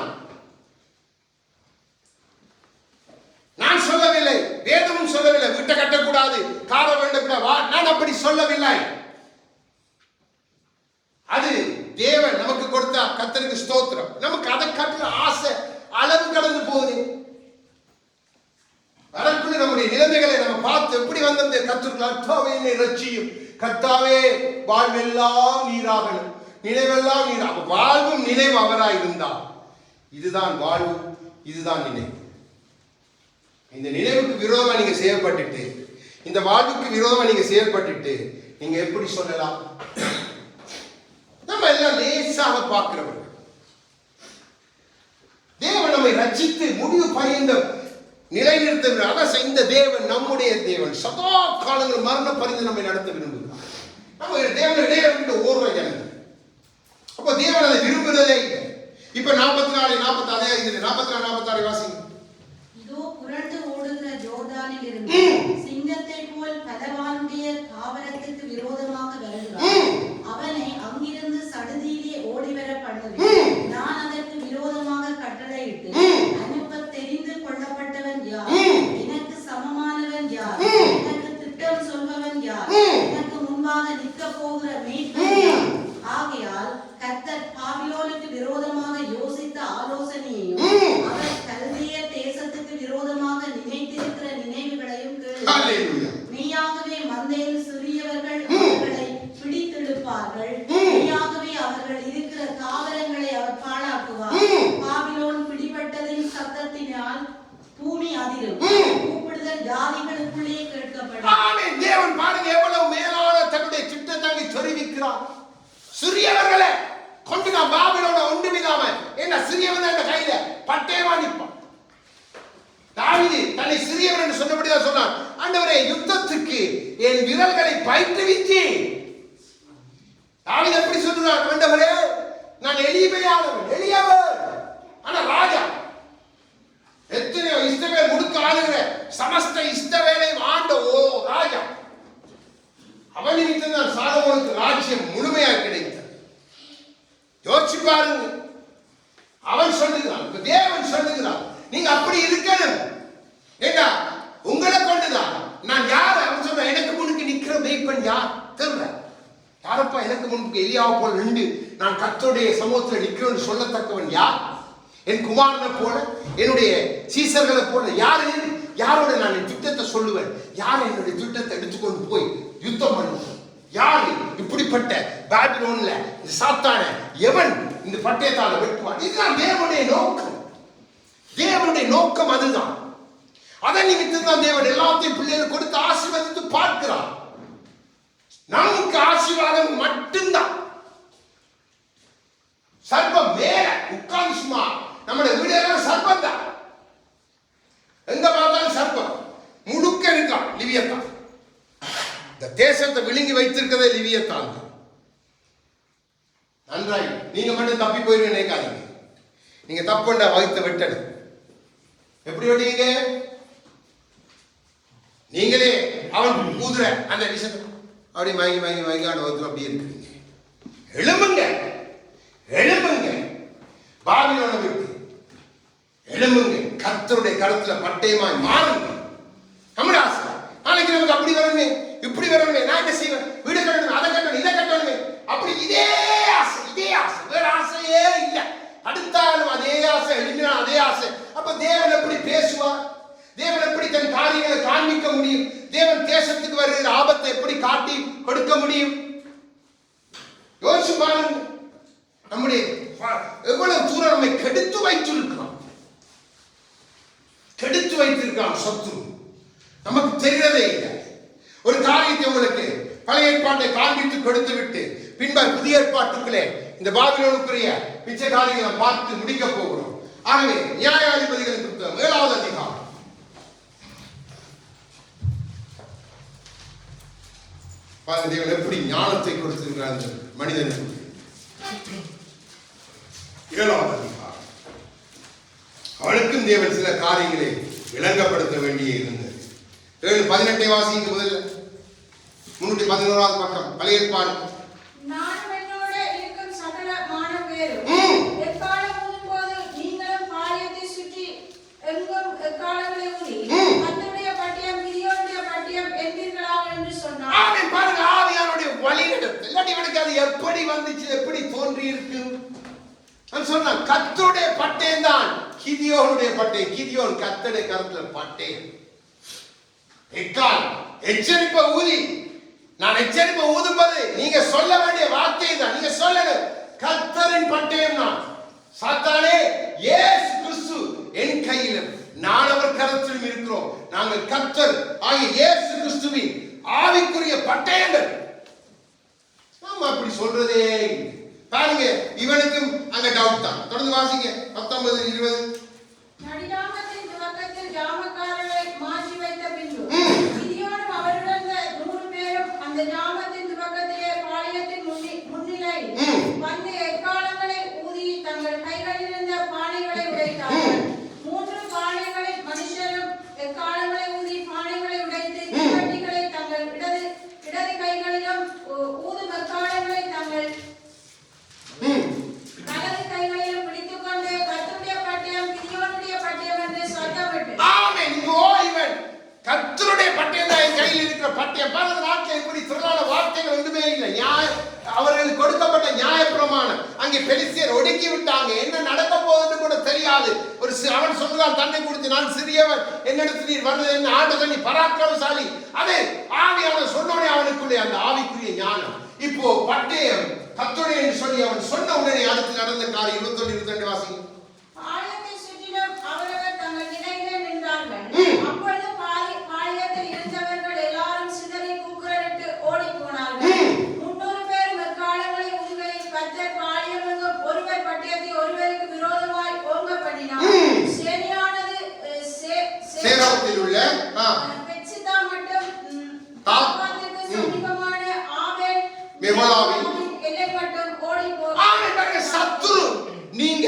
நான் சொல்லவில்லை, வேதமும் சொல்லவில்லை வீட்டை கட்டக்கூடாது, காரை வேண்டக்கூடாது. நான் அப்படி சொல்லவில்லை. அது தேவன் நமக்கு கொடுத்த கர்த்தருக்கு ஸ்தோத்திரம். நமக்கு அதை கட்டுற ஆசை அளவு கடந்து போகுது. அதற்குள்ள நம்முடைய நிலைமைகளை நம்ம பார்த்து எப்படி வந்த கர்த்தருக்குள்ளாவே என்னை ரட்சியும், கர்த்தாவே வாழ்வெல்லாம் நீராகணும், நினைவெல்லாம் நீராக. வாழ்வும் நினைவு அவராய் இருந்தால் இதுதான் வாழ்வு, இதுதான் நினைவு. இந்த நினைவுக்கு விரோதமா நீங்க செயல்பட்டுட்டு, இந்த வாழ்வுக்கு விரோதமா நீங்க செயல்பட்டுட்டு நீங்க எப்படி சொல்லலாம்? நம்ம எல்லாம் லேசாக பார்க்கிறவர்கள். தேவன் நம்மை ரட்சித்து முடிவு பரியந்த நிலைநிறுத்த இந்த தேவன் நம்முடைய தேவன் சதா காலங்கள் மரண பரிந்து நம்மை நடத்த விரும்புகிறார். நம்ம தேவன் இடையே ஓடுற ஜனங்கள். அப்போ தேவன் அதை விரும்புகிறதே இல்லை. இப்ப 44 46 வாசிங்க. இதோ புரண்டு ஓடுகிற ஜோர்தானில் இருந்து சிங்கத்தை போல் பலவானுடைய தாவரத்துக்கு விரோதமாக வருகிறார். அவனை அங்கிருந்து சடுதியிலே ஓடிவர பண்ணுவேன். நான் அதற்கு விரோதமாக கட்டளையிட்டு அனுப்ப தெரிந்து கொள்ளப்பட்டவன் யார்? எனக்கு சமமானவன் யார்? எனக்கு திட்டம் சொல்பவன் யார்? எனக்கு முன்பாக நிற்க போகிற மீட்பன் யார்? ஆகையால் கர்த்தர் பாபிலோனுக்கு விரோதமாக யோசித்த ஆலோசனையையும் அவர் கல்தேயர் தேசத்துக்கு விரோதமாக நினைத்திருக்கிற நினைவுகளையும் கேளு. மெய்யாகவே மந்தையில் சிறியவர்கள் அவர்களை பிடித்தெடுப்பார்கள். மெய்யாகவே அவர்கள் இருக்கிற தாவரங்களை அவர் பாழாக்குவார். பாபிலோன் பிடிபட்டதின் சத்தத்தினால் பூமி அதிரும். கூப்பிடுதல் ஜாதிகளுக்குள்ளே கேட்கப்படும். ஆமென். தேவன் பாருங்க எவ்வளவு மேலான தன்னுடைய திட்டத்தை தெரிவிக்கிறார். சிறியவர்களை கொண்டு நான் பாபிலோனை ஒன்றுமில்லாம என்ன சிறியவன் என்ற கையில பட்டயமா நிற்பான். தாவீது தன்னை சிறியவன் என்று சொன்னபடிதான் சொன்னான், ஆண்டவரே யுத்தத்துக்கு என் விரல்களை பயிற்றுவித்து. தாவீது எப்படி சொல்றான்? ஆண்டவரே நான் எளிமையானவன், எளியவன், ஆனா ராஜா. எத்தனையோ இஸ்ரவேல் முழுக்க ஆளுகிற சமஸ்த இஸ்ரவேலை ஆண்ட ஓ ராஜா. அவன் நிமித்தம் தான் சாலமோனுக்கு ராஜ்யம் முழுமையாக கிடைத்தது. யோசிச்சு பாருங்க. அவன் சொல்லுகிறான், தேவன் சொல்லுகிறான், நீங்க அப்படி இருக்கணும். ஏண்டா உங்களை கொண்டுதான் நான் யார்? அவன் சொன்ன, எனக்கு முன்னுக்கு நிக்கிற மேய்ப்பன் யார் தெரியல. யாரப்பா எனக்கு முன்பு எலியாவை போல நின்று நான் கர்த்தருடைய சமூகத்தில் நிற்கிறேன்னு சொல்லத்தக்கவன் யார்? என் குமாரனை போல, என்னுடைய சீசர்களை போல யாரு? யாரோட நான் என் திட்டத்தை சொல்லுவேன்? யார் என்னுடைய திட்டத்தை எடுத்துக்கொண்டு போய் யுத்தம் பண்ணுவேன்? யாரு இப்படிப்பட்ட பாபிலோன்ல இந்த சாத்தான எவன் இந்த பட்டயத்தால வெட்டுவான்? இதுதான் தேவனுடைய நோக்கம். தேவனுடைய நோக்கம் அதுதான். அதை நிமித்தம் தான் தேவன் எல்லாத்தையும் பிள்ளைகள் கொடுத்து ஆசீர்வதித்து பார்க்கிறார். நமக்கு ஆசீர்வாதம் மட்டும்தான். சர்ப்பம் மேல உட்கார்ந்து சும்மா நம்முடைய வீடெல்லாம் சர்ப்பம் தான். எங்க பார்த்தாலும் சர்ப்பம் முழுக்க இருக்கான். லிவியத்தான் இந்த தேசத்தை விழுங்கி வைத்திருக்கிறதே லிவியத்தான். நன்றாய் நீங்க மட்டும் தப்பி போயிருக்க நினைக்காதீங்க. நீங்க தப்புண்டா வகுத்த வெட்டணும். எப்படி வெட்டீங்க? நீங்களே அவன் ஊதுற அந்த விஷயத்தை அப்படி மயங்கி மயங்கி மயங்கான வகுத்துல அப்படி இருக்கிறீங்க. எழும்புங்க, எழும்புங்க, பாபிலோனை விட்டு எழும்புங்க. கர்த்தருடைய கருத்துல பட்டயமாய் மாறுங்க. நம்முடைய ஆசை நாளைக்கு நமக்கு அப்படி வரணுமே, இப்படி வரணுமே, நான் என்ன செய்வேன்? வீடு கட்டணும், அதை கட்டணும், இதை கட்டணுமே, அப்படி இதே ஆசை, இதே ஆசை, வேற ஆசையே இல்லை. அடுத்தாலும் அதே ஆசை, எழுந்தினா அதே ஆசை. அப்ப தேவன் எப்படி பேசுவார்? தேவன் எப்படி தன் காரியங்களை காண்பிக்க முடியும்? தேவன் தேசத்துக்கு வருகிற ஆபத்தை எப்படி காட்டி கொடுக்க முடியும்? யோசிச்சு பாருங்க. நம்முடைய எவ்வளவு தூரம் நம்மை கெடுத்து வைத்திருக்கிறோம், கெடுத்து வைத்திருக்கிறான் சத்துரு. நமக்கு தெரிகிறதே இல்லை. ஒரு காரியத்தை உங்களுக்கு பழைய ஏற்பாட்டை காண்பித்து கொடுத்து விட்டு பின்பு புதிய ஏற்பாட்டுக்களே இந்த பாபிலோனுக்குரிய பிச்சை காரியங்களை பார்த்து முடிக்க போகிறோம். ஆகவே நியாயாதிபதிகளுக்கு 7வது அதிகாரம் தேவன் எப்படி ஞானத்தை கொடுத்திருக்கிறார் மனிதனுக்கு. 7வது அதிகாரம். அவனுக்கும் தேவன் சில காரியங்களை விளங்கப்படுத்த வேண்டிய இருந்தது. 7:18 வாசிங்க. முதல்ல 311வது பக்கம் பழைய ஏற்பாடு. நானும் என்னோட இருக்கும் சகல மானவேரும் எக்காலம் ஊதும்போது நீங்களும் பாளையத்தை சுற்றி எங்கும் எக்காலங்களை ஊதி கர்த்தருடைய பட்டயம் கிதியோனுடைய பட்டயம் என்பீர்களாக என்று சொன்னார். ஆமென். பாருங்க, ஆவியானுடைய வழிநடத்தல். இல்லாட்டி எனக்கு அது எப்படி வந்துச்சு, எப்படி தோன்றி இருக்கு? நான் சொன்னேன், கர்த்தருடைய பட்டயம் தான் கிதியோனுடைய பட்டயம். கிதியோன் கர்த்தருடைய கருத்துல பட்டயம். எக்கால் எச்சரிப்பை ஊதி, நான் எச்சரிப்பை ஊதும்போது நீங்க சொல்ல வேண்டிய வார்த்தை தான். நீங்க சொல்லணும், கர்த்தரின் பட்டயம் நான். சாத்தானே, இயேசு கிறிஸ்து என் கையிலும் நான் அவர் கரத்திலும் இருக்கிறோம். நாங்கள் கர்த்தர் ஆகிய இயேசு கிறிஸ்துவின் ஆவிக்குரிய பட்டயங்கள். நாம அப்படி சொல்றதே பாருங்க. இவனுக்கும் அங்க டவுட் தான். தொடர்ந்து வாசிங்க 19-20. நடிகாமத்தின் துவக்கத்தில் ஜாமக்காரர்களை மாற்றி வைத்த பின்பு கிதியோனும் அவருடன் 100 பேரும் அந்த ஜாமத்தின் துவக்கத்திலே பாளையத்தின் முன்னிலை வந்து எக்காலங்களை ஊதி தங்கள் கைகளில் இருந்த பானைகளை உடைத்தார்கள். 3 பானைகளில் மனுஷரும் எக்காலங்களை ஊதி பானைகளை உடைத்து தீவட்டிகளை தங்கள் இடது கைகளிலும் ஊதும் எக்காலங்களை தங்கள் வலது கைகளிலும் பிடித்துக் கொண்டு கர்த்தருடைய பட்டயம் கிதியோனுடைய பட்டயம் என்று சத்தமிட்டு. ஆமென். இவன் கர்த்தருடைய பட்டயம் தான் என் கையில் இருக்கிற பட்டயம். பாருங்க, நாட்டில் இப்படி திரளான வார்த்தைகள் ஒன்றுமே இல்லை. அவர்களுக்கு கொடுக்கப்பட்ட நியாயப்பிரமாணம் அங்கே பெலிஸ்தியர் ஒடுக்கி விட்டாங்க. என்ன நடக்க போகுதுன்னு கூட தெரியாது. அவன் சொல்லுவான், தன்னை குறித்து நான் சிறியவன், என்னிடத்தில் நீர் வருவது என்ன, ஆண்டவர் நீ பராக்கிரமசாலி. அதே ஆவியான சொன்னோடனே அவனுக்குள்ளே அந்த ஆவிக்குரிய ஞானம். இப்போ பட்டயம் கர்த்தருடைய என்று சொல்லி அவன் சொன்ன உடனே அடுத்து நடந்த காரியம் 21-22 வாசிங்க. பாளையத்தை சுற்றிலும் அவரவர் தங்கள் நிலையிலே நின்றார்கள். அப்பொழுது பாளையத்தில் இருந்தவர்கள் எல்லாரும் சிதறி கூக்குரலிட்டு ஓடி போனார்கள். 300 பேரும் எக்காலங்களை ஊதுகையில் கர்த்தர் பாளையமெங்கும் ஒருவர் பட்டயத்தை ஒருவருக்கு விரோதமாய் ஓங்க பண்ணினார். சேனையானது சேராத்தில் உள்ள பெட்சிதா மட்டும் தாபாத்துக்கு சமீபமான ஆபேல் மெஹோலாவின் எல்லை மட்டும் ஓடி போனார். ஆமென். சத்துரு நீங்க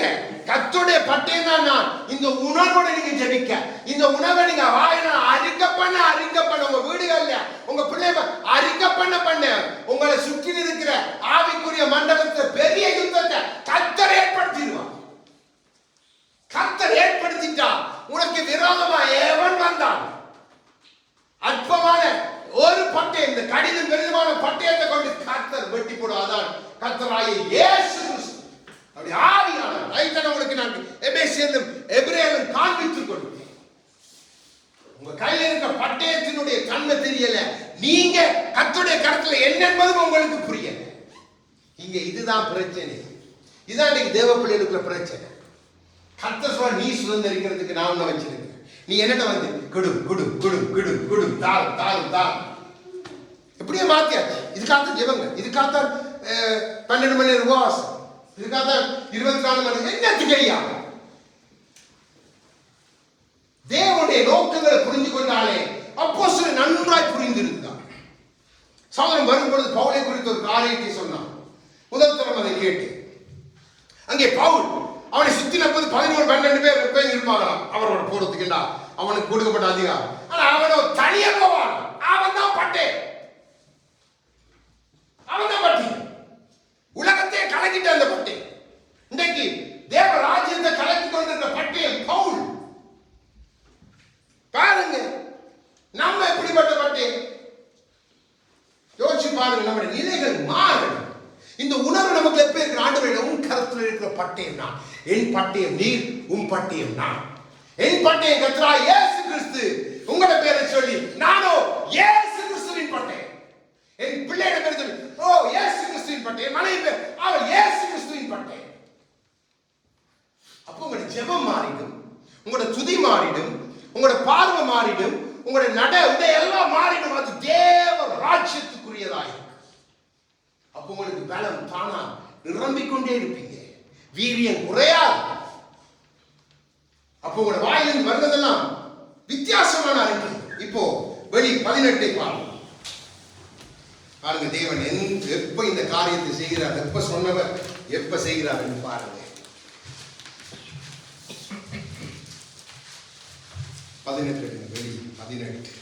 கர்த்தருடைய தேவனுடைய பட்டயம் தான் நான். இந்த உணர்வோட நீங்க ஜெபிக்க, இந்த உணவை நீங்க வாயில அறிக்கை பண்ண உங்க வீடுகள்ல உங்க பிள்ளைங்க அறிக்கை பண்ண உங்களை சுற்றி இருக்கிற ஆவிக்குரிய மண்டலத்தை பெரிய யுத்தத்தை கர்த்தர் ஏற்படுத்திடுவார். கர்த்தர் ஏற்படுத்திட்டா உனக்கு விரோதமா எவன் வந்தான் அற்பமான ஒரு பட்டயம், இந்த கடிதம் பெரிதமான பட்டயத்தை கொண்டு கர்த்தர் வெட்டி போடுவாதான். கர்த்தராகிய இயேசு கிறிஸ்து அப்படி ஆவியானவர். ரைட்டா உங்களுக்கு நான் எபேசியரும் எபிரேயரும் காண்பித்துக் கொடுத்தேன். உங்க கையில இருக்க பட்டயத்தினுடைய தன்மை தெரியல, நீங்க கர்த்தருடைய கருத்துல என்ன என்பதும் உங்களுக்கு புரியல. இங்க இதுதான் பிரச்சனை. இதுதான் இன்னைக்கு தேவ பிள்ளைகளுக்குள்ள பிரச்சனை. கர்த்தர் சொல்ல நீ சுதந்திரிக்கிறதுக்கு நான் ஒண்ணு வச்சிருக்கேன், நீ என்னட்ட வந்து குடும் குடும் குடும் குடும் குடும் தாள் தாள் தாள் எப்படியே மாத்தியாச்சு. இதுக்காக ஜெபங்க, இதுக்காக 12 மணி நேரம் உபவாசம், இதுக்காக 24 மணி நேரம் என்னத்துக்கு ஐயா? தேவனுடைய நோக்கங்களை புரிந்து கொண்டாலே அப்போஸ்தலர் நன்றாய் புரிந்திருந்தார். சகோதரன் வரும்பொழுது பவுலை குறித்த ஒரு காரியத்தை சொன்னான். முதல் தரம் அதை கேட்டு அங்கே பவுல் அவனை சுத்தி 11-12 பேர் எப்பயும் இருப்பாங்களாம் அவரோட போறதுக்கு. அவனுக்கு கொடுக்கப்பட்ட அதிகாரம். ஆனா அவனோ தனியா போவான். அவன் தான் பட்டே, அவன் தான் பட்டி. உலகத்தையே கலக்கிட்ட அந்த பட்டே. இன்றைக்கு தேவ ராஜ்யத்தை கலக்கி கொண்டிருந்த பட்டே பவுல். பாருங்க நம்ம எப்படிப்பட்ட பட்டே யோசிச்சு பாருங்க. நம்முடைய நிலைகள் மாறணும். இந்த உணர்வு நமக்கு எப்ப இருக்கிற ஆண்டவரே உன் கருத்தில் இருக்கிற பட்டயம் நான், என் பட்டயம் நீர், உன் பட்டயம் நான். என் பட்டயம் கர்த்தராகிய இயேசு கிறிஸ்து. உங்களோட பேரை சொல்லி நானோ இயேசு கிறிஸ்துவின் பட்டயம். என் பிள்ளையோட பேரை சொல்லி ஓ இயேசு கிறிஸ்துவின் பட்டயம். மனைவி பேர் அவள் இயேசு கிறிஸ்துவின் பட்டயம். அப்போ உங்களோட ஜெபம் மாறிடும், உங்களோட துதி மாறிடும், உங்களோட பார்வை மாறிடும், உங்களோட நட உடை எல்லாம் மாறிடும். அது தேவ ராஜ்யத்துக்குரியதாய். அப்போ உங்களுக்கு பலம் தானா நிரம்பிக் கொண்டே இருப்பீங்க, வீரியம் குறையாது. அப்போ உங்களோட வாயிலிருந்து வருவதெல்லாம் வித்தியாசமான அறிக்கை. இப்போ வெளி 18 பாருங்க. தேவன் எப்ப இந்த காரியத்தை செய்கிறார், எப்ப சொன்னவர் எப்ப செய்கிறார் என்று பாருங்க. 18 வெளி 18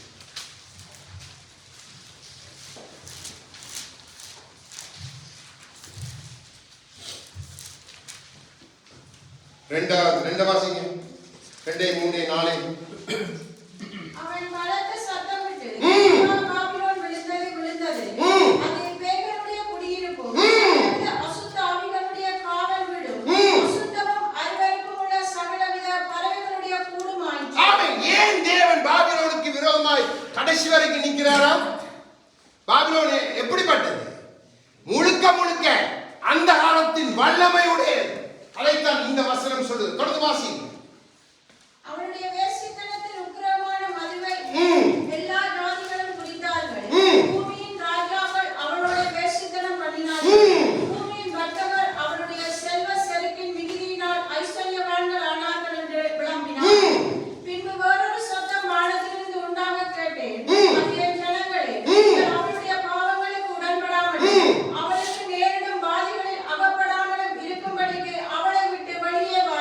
ரெண்டு வாசிங்க. 2, 3, 4. அவன் பலத்த சத்தமிட்டு பாபிலோன் விழுந்தது. அது பேய்களுடைய குடியிருப்பும் அசுத்த ஆவிகளுடைய காவல் வீடும் அசுத்தமும் அருவருப்பும் உள்ள சகலவித பறவைகளுடைய கூடுமாயிற்று. ஆமென். ஏன் தேவன் பாபிலோனுக்கு விரோதமாய் கடைசி வரைக்கும் நிற்கிறாரா? பாபிலோன் எப்படிப்பட்டது? முழுக்க முழுக்க அந்த காலத்தின் வல்லமை உடையது. அதைத்தான் இந்த வசனம் சொல்லுது. தொடர்ந்து வாசிங்க. அவனுடைய வேசித்தனத்தின் உக்கிரமான மதுவை எல்லா ஜாதிகளும் குடித்தார்கள். பூமியின் ராஜாக்கள் அவளோட வேசித்தனம் பண்ணினார்கள். பூமியின் வர்த்தகர் அவளுடைய செல்வ செருக்கின் மிகுதியினால் ஐஸ்வர்யவான்கள் ஆனார்கள் என்று விளம்பினார். பின்பு வேறொரு சத்தம் வானத்திலிருந்து உண்டாக கேட்டேன். அது என் ஜனங்களே, அவளுடைய பாவங்களுக்கு உடன்படாமல் அவளுக்கு நேரிடும் பாதிகளில் அகப்படாமலும் இருக்கும்படிக்கு அவளை விட்டு வெளியே வா.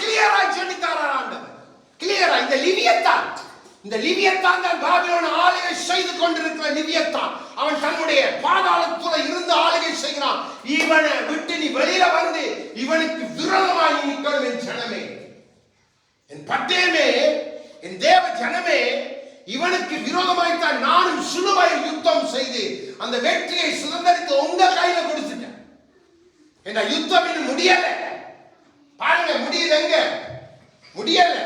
கிளியராய் சொல்லித்தாரா ஆண்டவர். கிளியரா இந்த லிவியத்தான் தான் பாபிலோன் ஆளுகை செய்து கொண்டிருக்கிற லிவியத்தான். அவன் தன்னுடைய பாதாளத்துல இருந்து ஆளுகை செய்கிறான். இவனை விட்டு நீ வெளியில வந்து இவனுக்கு விரோதமாய் நிற்கணும். என் ஜனமே, என் பட்டயமே, என் தேவ ஜனமே, இவனுக்கு விரோதமாய்த்தான் நானும் சிலுவையில் யுத்தம் செய்து அந்த வெற்றியை சுதந்திரித்து உங்க கையில கொடுத்துட்டேன். என்ற யுத்தம் இன்னும் முடியல. பாருங்க, முடியுது எங்க? முடியல,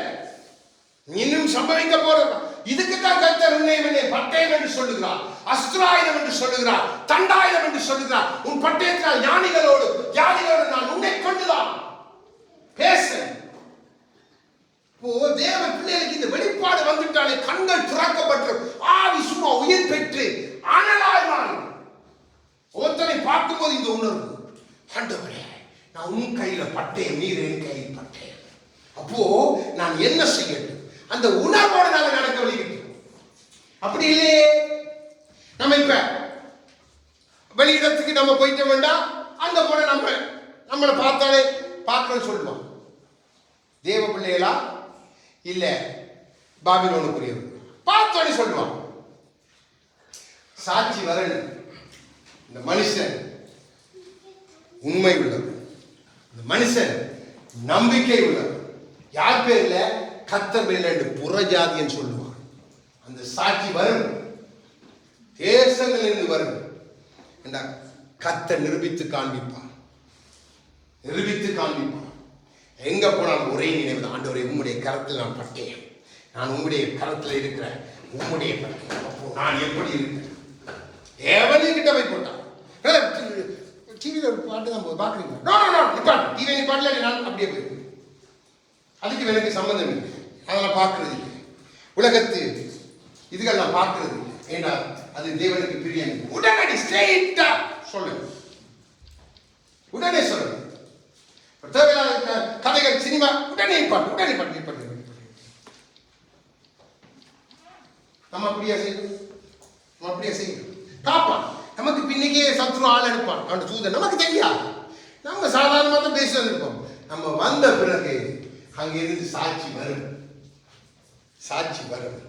இன்னும் சம்பவிக்க போறது. இதுக்கு தான் கர்த்தர் உன்னை பட்டயம் என்று சொல்லுகிறார், அஸ்திராயுதம் என்று சொல்லுகிறார், தண்டாயுதம் என்று சொல்லுகிறார். உன் பட்டயத்தினால் ஞானிகளோடு ஜாதிகளோடு நான் உன்னை கொண்டுதான் பேச. தேவ பிள்ளைகளுக்கு இந்த வெளிப்பாடு வந்துட்டாலே கண்கள் திறக்கப்பட்டு ஆவி சும்மா உயிர் பெற்று அனலாய் மாறும். ஒருத்தனை பார்க்கும்போது இந்த உணர்வு, ஆண்டவரே நான் உன் கையில பட்டயம், நீர் என் கையில் பட்டயம். அப்போ நான் என்ன செய்யட்டும்? அந்த உணர்வோடு நாம நடக்க வழிகிட்டோம். அப்படி இல்லையே, நம்ம இப்ப வெளியிடத்துக்கு நம்ம போயிட்ட வேண்டாம், அங்க போன நம்மளை பார்த்தாலே பார்க்கணும்னு சொல்லுவோம். தேவ பிள்ளைகளா இல்ல பாபிலோனுக்குரியவர்? பார்த்தோன்னு சொல்லுவான். சாட்சி வரணும். இந்த மனுஷன் உண்மை உள்ளவர், இந்த மனுஷன் நம்பிக்கை உள்ளவர். யார் பேர்ல? கர்த்தர் பேர்ல என்று புறஜாதின்னு சொல்லுவான். அந்த சாட்சி வரும், தேசங்களிலிருந்து வரும். கர்த்தர் நிரூபித்து காண்பிப்பார், நிரூபித்து காண்பிப்பார். எங்க போனாலும் ஒரே நினைவு, ஆண்டவரே உம்முடைய கரத்தில் நான் பட்டேன், நான் உம்முடைய கரத்தில் இருக்கிறேன், உம்முடைய பட்டேன். அப்போ நான் எப்படி இருக்கிறேன்? எவனையும் கிட்ட போய் போட்டான். டிவியில் ஒரு பாட்டு தான் போய் பார்க்குறீங்க, நிப்பாட்டு, டிவி நிப்பாட்டில் நான் அப்படியே போயிருக்கேன். அதுக்கு எனக்கு சம்பந்தம் இல்லை, அதெல்லாம் பார்க்கறது இல்லை. உலகத்து இதுகள் நான் பார்க்கறது இல்லை. ஏன்னா அது தேவனுக்கு பிரியம். உடனடி ஸ்ட்ரெயிட்டா சொல்லு, உடனே சொல்லு. தேவையான கதைகள், சினிமா உடனே பாட்டு, உடனே பாட்டு, பாட்டு. நம்ம அப்படியே செய்யணும், நம்ம அப்படியே செய்யணும். காப்பான் நமக்கு பின்னிக்கே சத்ரு ஆள் எடுப்பான், அவன் சூதன் நமக்கு தெரியாது. நம்ம சாதாரணமாக தான் பேசி வந்திருப்போம். நம்ம வந்த பிறகு அங்கிருந்து சாட்சி வரும், சாட்சி வரும்.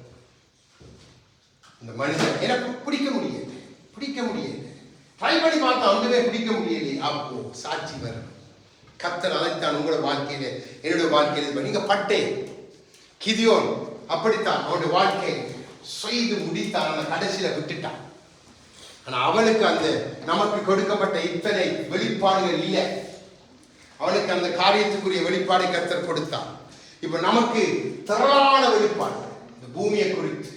இந்த மனுஷன் எனக்கு பிடிக்க முடியல, பிடிக்க முடியல, ட்ரை பண்ணி பார்த்தா ஒன்றுமே பிடிக்க முடியலையே. அப்போ சாட்சி வரும். கர்த்தர் அதைத்தான் உங்களோட வாழ்க்கையில, என்னுடைய வாழ்க்கையில நீங்க பட்டே. கிதியோன் அப்படித்தான் அவனுடைய வாழ்க்கையை செய்து முடித்தான், அந்த கடைசியில விட்டுட்டான். ஆனா அவனுக்கு அந்த நமக்கு கொடுக்கப்பட்ட இத்தனை வெளிப்பாடுகள் இல்லை. அவனுக்கு அந்த காரியத்துக்குரிய வெளிப்பாடை கர்த்தர் கொடுத்தான். இப்ப நமக்கு திரளான வெளிப்பாடு, இந்த பூமியை குறித்து,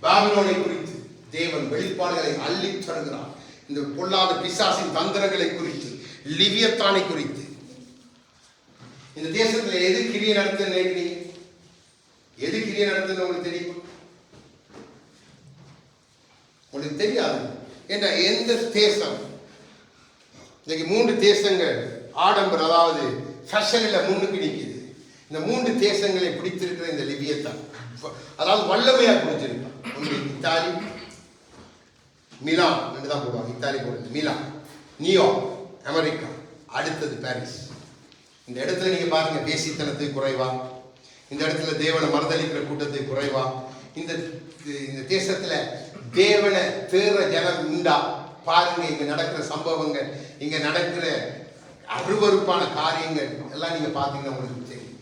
பாபிலோனை குறித்து தேவன் வெளிப்பாடுகளை அள்ளி தருகிறார். இந்த பொல்லாத பிசாசின் தந்திரங்களை குறித்து, லிவியத்தானை குறித்து. இந்த தேசத்துல எது கிரியை நடத்த நினைக்கிறீங்க? எது கிரியை நடத்துன்னு உங்களுக்கு தெரியுமா? உங்களுக்கு தெரியாது. என்ற எந்த தேசம் இன்னைக்கு 3 தேசங்கள் ஆடம்பரம், அதாவது ஃபேஷனில் முன்னுக்கு நிற்குது. இந்த 3 தேசங்களை பிடித்திருக்கிற இந்த லிபியத்தான், அதாவது வல்லமையாக பிடிச்சிருக்கான். ஒன்று இத்தாலி, மிலான் என்று தான் போடுவாங்க, இத்தாலி போடுறது மிலான், நியூயார்க் அமெரிக்கா, அடுத்தது பாரிஸ். இந்த இடத்துல நீங்க பாருங்க, பேசித்தனத்தை குறைவா, இந்த இடத்துல தேவனை மறுதளிக்கிற கூட்டத்தை குறைவா, இந்த தேசத்துல தேவனை தேற ஜனம் உண்டா பாருங்க. இங்க நடக்கிற சம்பவங்கள், இங்க நடக்கிற அருவருப்பான காரியங்கள் எல்லாம் நீங்க பாத்தீங்கன்னா உங்களுக்கு தெரியும்,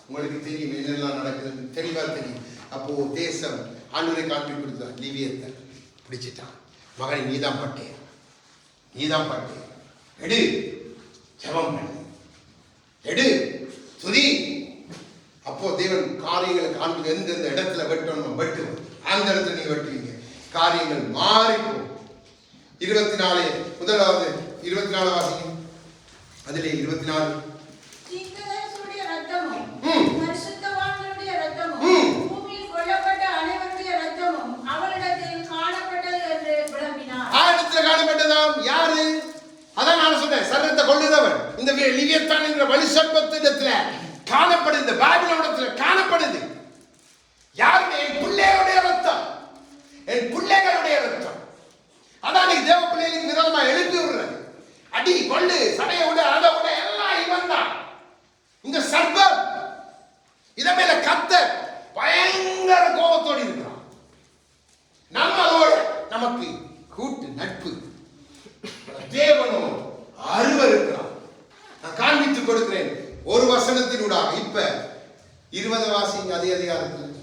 உங்களுக்கு தெரியும் என்னெல்லாம் நடக்குது, தெளிவா தெரியும். அப்போ தேசம் ஆண்டவரை காண்பி கொடுத்தா, லிவியத்தை பிடிச்சிட்டான். மகனை நீதான் பட்டேன், நீதான் பட்டேன், எடு ஜெபம் பண்ணு, எடு துதி. அப்போ தேவன் காரியங்களை காண்பது, எந்தெந்த இடத்துல வெட்டணும் வெட்டுவோம், அந்த இடத்துல நீங்க வெட்டுவீங்க, காரியங்கள் மாறிப்போம். 24 முதலாவது 24 வாசிங்க. அதிலே 24 தீர்க்கதரிசியுடைய இரத்தமும் பரிசுத்தவான்களுடைய இரத்தமும் பூமியில் கொல்லப்பட்ட அனைவருடைய இரத்தமும் அவரிடத்தில் காணப்பட்டது என்று விளம்பினார். ஆயிரத்தில் காணப்பட்டதாம். யாரு? அதான் நான் சொன்னேன், சர்வத்தை கொள்ளுதவன். இந்த லிவியத்தான் என்ற வலி சர்ப்பத்திடத்துல காணப்படுது, இந்த பாபிலோனிடத்துல காணப்படுது. யாருடைய? என் பிள்ளைகளுடைய ரத்தம், என் பிள்ளைகளுடைய ரத்தம். அதான் தேவ பிள்ளைகளுக்கு விரோதமா எழுப்பி விடுறது. அடி கொள்ளு, சடையை விட, அதை விட எல்லாம் இவன் தான். இந்த சர்ப்பம் இத மேல கர்த்தர் பயங்கர கோபத்தோடு இருக்கிறான். நம்ம அதோட நமக்கு கூட்டு நட்பு, தேவனும் அருவர் இருக்கிறான். நான் காண்பித்துக் கொடுக்கிறேன் ஒரு வசனத்தினூடாக. இப்ப 20 வாசிங்க அதே அதிகாரத்தில்.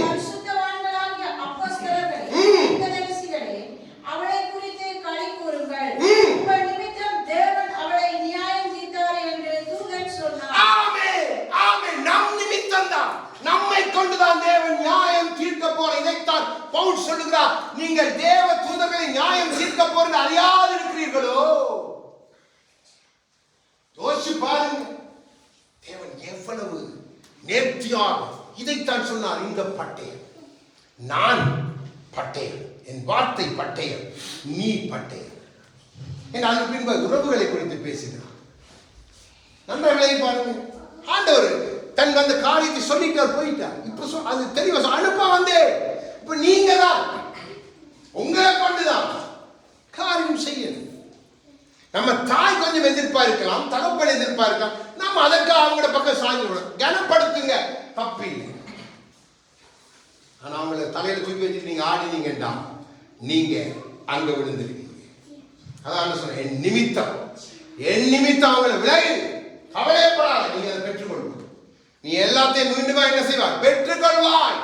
பரிசுத்தவான்களாகிய அப்போஸ்தலர்களே, தீர்க்கதரிசிகளே, அவளை குறித்து களி கூறுங்கள். உங்கள் நிமித்தம் தேவன் அவளை நியாயம் தீர்த்தார் என்று தூதன் சொன்னார். ஆமென், ஆமென். நம் நிமித்தம் தான், நம்மை கொண்டுதான் தேவன் நியாயம் தீர்க்க போற. இதைத்தான் பவுல் சொல்லுகிறார், நீங்கள் தேவ தூதர்களை நியாயம் தீர்க்க போறது அறியாது இருக்கிறீர்களோ? யோசிச்சு பாருங்க, தேவன் எவ்வளவு நேர்த்தியாக இதைத்தான் சொன்னார். இந்த பட்டயம், நான் பட்டயம், என் வார்த்தை பட்டயம், நீ பட்டயம். அதற்கு பின்பு உறவுகளை குறித்து பேசுகிறார். நண்பர்களை பாருங்க, ஆண்டவர் தன் அந்த காரியத்தை சொல்லிட்டு போயிட்டார். இப்ப அது தெளிவா அனுப்ப வந்தே. இப்ப நீங்க தான், உங்களை கொண்டுதான் காரியம் செய்யணும். நம்ம தாய் கொஞ்சம் எதிர்பார்க்கலாம், தகப்பன் எதிர்பார்க்கலாம், நம்ம அதற்காக அவங்களோட பக்கம் சாய்ந்து கனப்படுத்துங்க, தப்பில்லை. ஆனா அவங்கள தலையில தூக்கி வச்சுட்டு நீங்க ஆடினீங்கன்னா நீங்க அங்க விழுந்துருக்கீங்க. அதான் சொன்னேன், என் நிமித்தம் அவங்களை விலகி கவலைப்படாத, நீங்க அதை பெற்றுக்கொள்வோம். நீ எல்லாத்தையும் மீண்டுமா என்ன செய்வாய்? பெற்றுக்கொள்வாய்.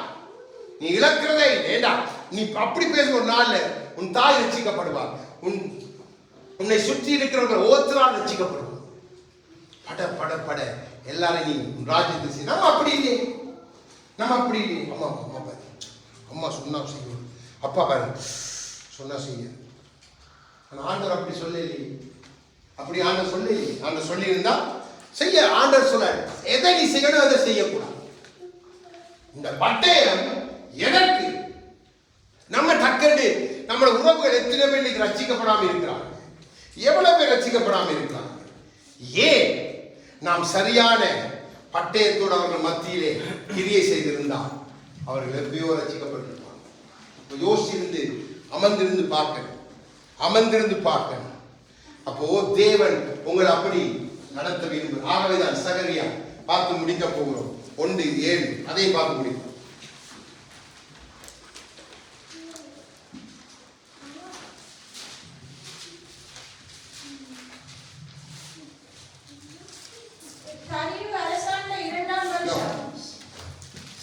நீ இழக்கிறதே வேண்டாம். நீ அப்படி பேசும் ஒரு நாள்ல உன் தாய் ரட்சிக்கப்படுவார், உன்னை சுற்றி இருக்கிறவர்கள் ஒவ்வொருத்தரால் ரட்சிக்கப்படுவார். பட பட பட எல்லாரும் நீ ராஜ்யத்தை நம்ம அப்படி இல்லையே. அம்மா சொன்னா செய்யும், அப்பா பாரு சொன்னா செய்ய. ஆண்டவர் அப்படி சொல்லலையே. அப்படி ஆண்டவர் சொல்லி இருந்தா செய்ய ஆண்டவர் சொல்ல, எதை நீ செய்யணும் அதை செய்யக்கூடாது. இந்த பட்டயம் எதற்கு? நம்ம டக்கண்டு நம்மளோட உறவுகள் எத்தனை பேர் இன்னைக்கு ரட்சிக்கப்படாமல் இருக்கிறாங்க? எவ்வளவு பேர் ரட்சிக்கப்படாமல் இருக்கிறாங்க? ஏன்? நாம் சரியான பட்டயத்தோடு அவர்கள் மத்தியிலே கிரியை செய்திருந்தால் அவர்கள் எப்பயோ ரட்சிக்கப்பட்டிருப்பாங்க. யோசித்து அமர்ந்திருந்து பார்க்கணும். அப்போ தேவன் உங்களை அப்படி நடத்த விரும்புகிறார். ஆகவேதான் சகரியா பார்த்து முடிக்க போகிறோம். 1:7 அதையும் பார்த்து முடிப்போம்.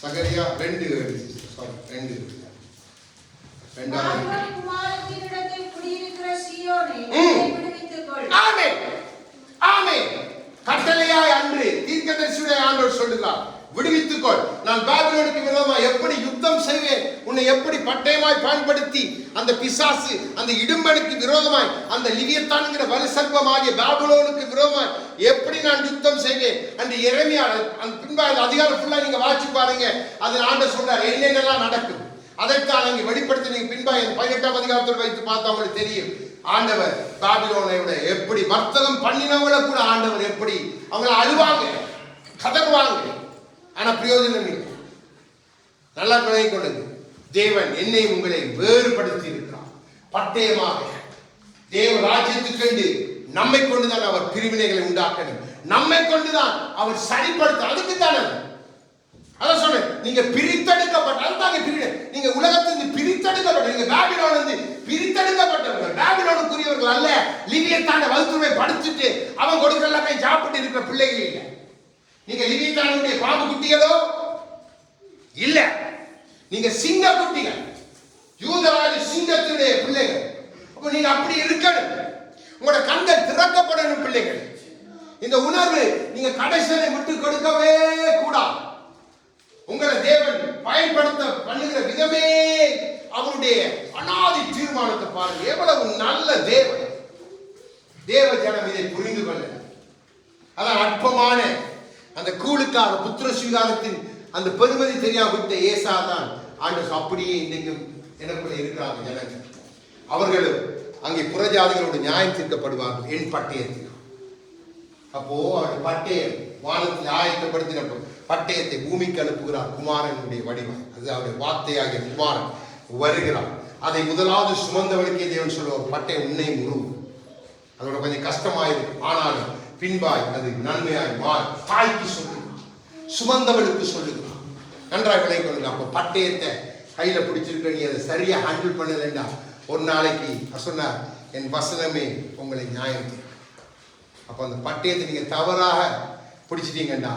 சகரியா 2:2 கட்டளையாய் அன்று தீர்க்கதரிசியுடைய ஆண்டவர் சொல்லுகிறார், விடுவித்துக்கொள். நான் பாபிலோனுக்கு விரோதமாக எப்படி யுத்தம் செய்வேன், உன்னை எப்படி பட்டயமாய் பயன்படுத்தி அந்த பிசாசு அந்த இடும்பனுக்கு விரோதமாய் அந்த லிவியத்தான்ங்கிற வலுசர்ப்பமாகிய பாபிலோனுக்கு விரோதமாய் எப்படி நான் யுத்தம் செய்வேன் என்று எரேமியா அந்த பின்பாக அதிகாரம் ஃபுல்லா நீங்க வாசிச்சு பாருங்க. அதில் ஆண்டவர் சொல்றார் என்னென்னலாம் நடக்கும். அதைத்தான் அங்கே வெளிப்படுத்தி நீங்க பின்பாக 18ஆம் அதிகாரத்தோடு வைத்து பார்த்தா உங்களுக்கு தெரியும். ஆண்டவர் பாபிலோனை விட எப்படி வர்த்தகம் பண்ணினவங்கள கூட ஆண்டவர் எப்படி அவங்கள அழுவாங்க, கதறுவாங்க, ஆனா பிரயோஜனம் இல்லை. நல்லா விளங்கி கொள்ளுங்க. தேவன் என்னை உங்களை வேறுபடுத்தி இருக்கிறார். பட்டயமாக தேவ ராஜ்யத்துக்கு நம்மை கொண்டுதான் அவர் பிரிவினைகளை உண்டாக்கணும், நம்மை கொண்டுதான் அவர் சரிப்படுத்த. அதுக்கு தானே அதான் சொன்னேன், நீங்க பிரித்தெடுக்கப்பட்ட, அதுதாங்க பிரிவினை. நீங்க உலகத்திலிருந்து பிரித்தெடுக்கப்பட்ட, நீங்க பாபிலோனிலிருந்து பிரித்தெடுக்கப்பட்டவர்கள், பாபிலோனுக்குரியவர்கள் அல்ல. லிவியத்தான வகுத்துமை படிச்சுட்டு அவன் கொடுக்கல கை சாப்பிட்டு இருக்கிற பிள்ளைகள் இல்லை. நீங்க லிவியத்தானுடைய பாம்பு குட்டிகளோ இல்ல, நீங்க சிங்க குட்டிகள், யூதராஜ சிங்கத்துடைய பிள்ளைகள். அப்ப நீங்க அப்படி இருக்கணும். உங்களோட கண்கள் திறக்கப்படணும் பிள்ளைகள். இந்த உணர்வு நீங்க கடைசியை விட்டு கொடுக்கவே கூடாது. உங்களை தேவன் பயன்படுத்த பண்ணுகிற விதமே அவருடைய அனாதி தீர்மானத்தை பாருங்க. எவ்வளவு நல்ல தேவ ஜனம் இதை புரிந்து கொள்ள. அதான் அற்பமான அந்த கூழுக்காக புத்திர சுவீகாரத்தின் அந்த பெருமதி தெரியாம விட்ட ஏசா தான் ஆண்டவர் அப்படியே இன்னைக்கும் எனக்குள்ள இருக்கிறாங்க ஜனங்கள். அவர்களும் அங்கே புறஜாதிகளோடு நியாயம் தீர்க்கப்படுவார்கள் என் பட்டயத்தில். அப்போ அவருடைய பட்டயம் வானத்தில் ஆயத்தப்படுத்தின பட்டயத்தை பூமிக்கு அனுப்புகிறார் குமாரனுடைய வடிவம். அது அவருடைய வார்த்தையாகிய குமாரன் வருகிறார். அதை முதலாவது சுமந்தவனுக்கே தேவன் சொல்லுவார், பட்டயம் உன்னை உருவும். அதோட கொஞ்சம் கஷ்டமாயிருக்கும், ஆனாலும் பின்பாய் அது நன்மையாய் மாறி தாய்க்கு சொல்லுகிறான், சுமந்தவனுக்கு சொல்லுகிறான். நன்றாக விளங்கி கொள்ளுங்க. அப்போ பட்டயத்தை கையில பிடிச்சிருக்க நீ அதை சரியா ஹேண்டில் பண்ணலண்டா ஒரு நாளைக்கு சொன்னார், என் வசனமே உங்களை நியாயம். அப்போ அந்த பட்டயத்தை நீங்க தவறாக பிடிச்சிட்டீங்கன்னா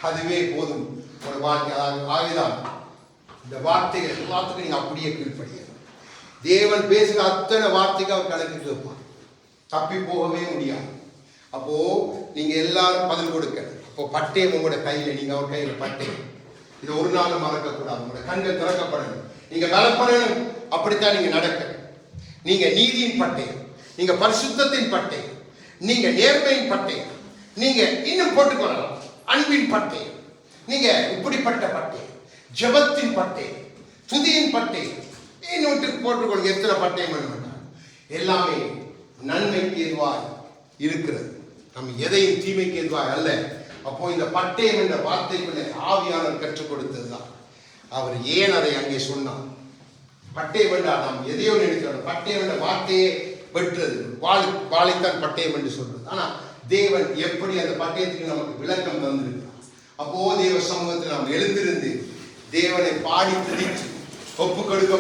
அதுவே போதும் ஒரு வாழ்க்கை. ஆகிதான் இந்த வார்த்தைகள் எல்லாத்துக்கும் நீங்க அப்படியே கீழ்ப்படியணும். தேவன் பேசுகிற அத்தனை வார்த்தைக்கு அவர் கணக்கு கேட்பார், தப்பி போகவே முடியாது. அப்போ நீங்க எல்லாரும் பதில் கொடுக்க. அப்போ பட்டயம் உங்களோட கையில, நீங்க அவர் கையில பட்டயம். இது ஒரு நாள் மறக்கக்கூடாது. உங்களோட கண்கள் திறக்கப்படணும், நீங்க பலப்படணும். அப்படித்தான் நீங்க நடக்க. நீங்க நீதியின் பட்டயம், நீங்க பரிசுத்தத்தின் பட்டயம், நீங்க நேர்மையின் பட்டயம், நீங்க இன்னும் போட்டுக்கொள்ளலாம் அன்பின் பட்டயம், நீங்க இப்படிப்பட்ட பட்டயம், ஜபத்தின் பட்டயம், துதியின் பட்டயம், இன்னொன்று போட்டுக்கொள்ளுங்க. எத்தனை பட்டயம் வேணும், எல்லாமே நன்மைக்கு எதுவாய் இருக்கிறது, நம்ம எதையும் தீமைக்கு எதுவாய் அல்ல. அப்போ இந்த பட்டயம் என்ற வார்த்தைக்குள்ளே ஆவியானவர் கற்றுக் கொடுத்ததுதான். அவர் ஏன் அதை அங்கே சொன்னார்? பட்டயம் என்றால் நாம் எதையோ நினைக்கிறோம். பட்டயம் என்ற வார்த்தையே வெட்டுறது, வாழைத்தான் பட்டயம் என்று சொல்றது. ஆனா தேவன் எப்படி அந்த பட்டயத்துக்கு நமக்கு விளக்கம் தந்திருக்கிறார். அப்போ தேவ சமூகத்தில் நாம் எழுந்திருந்து தேவனை பாடி துதித்து ஒப்பு கொடுக்க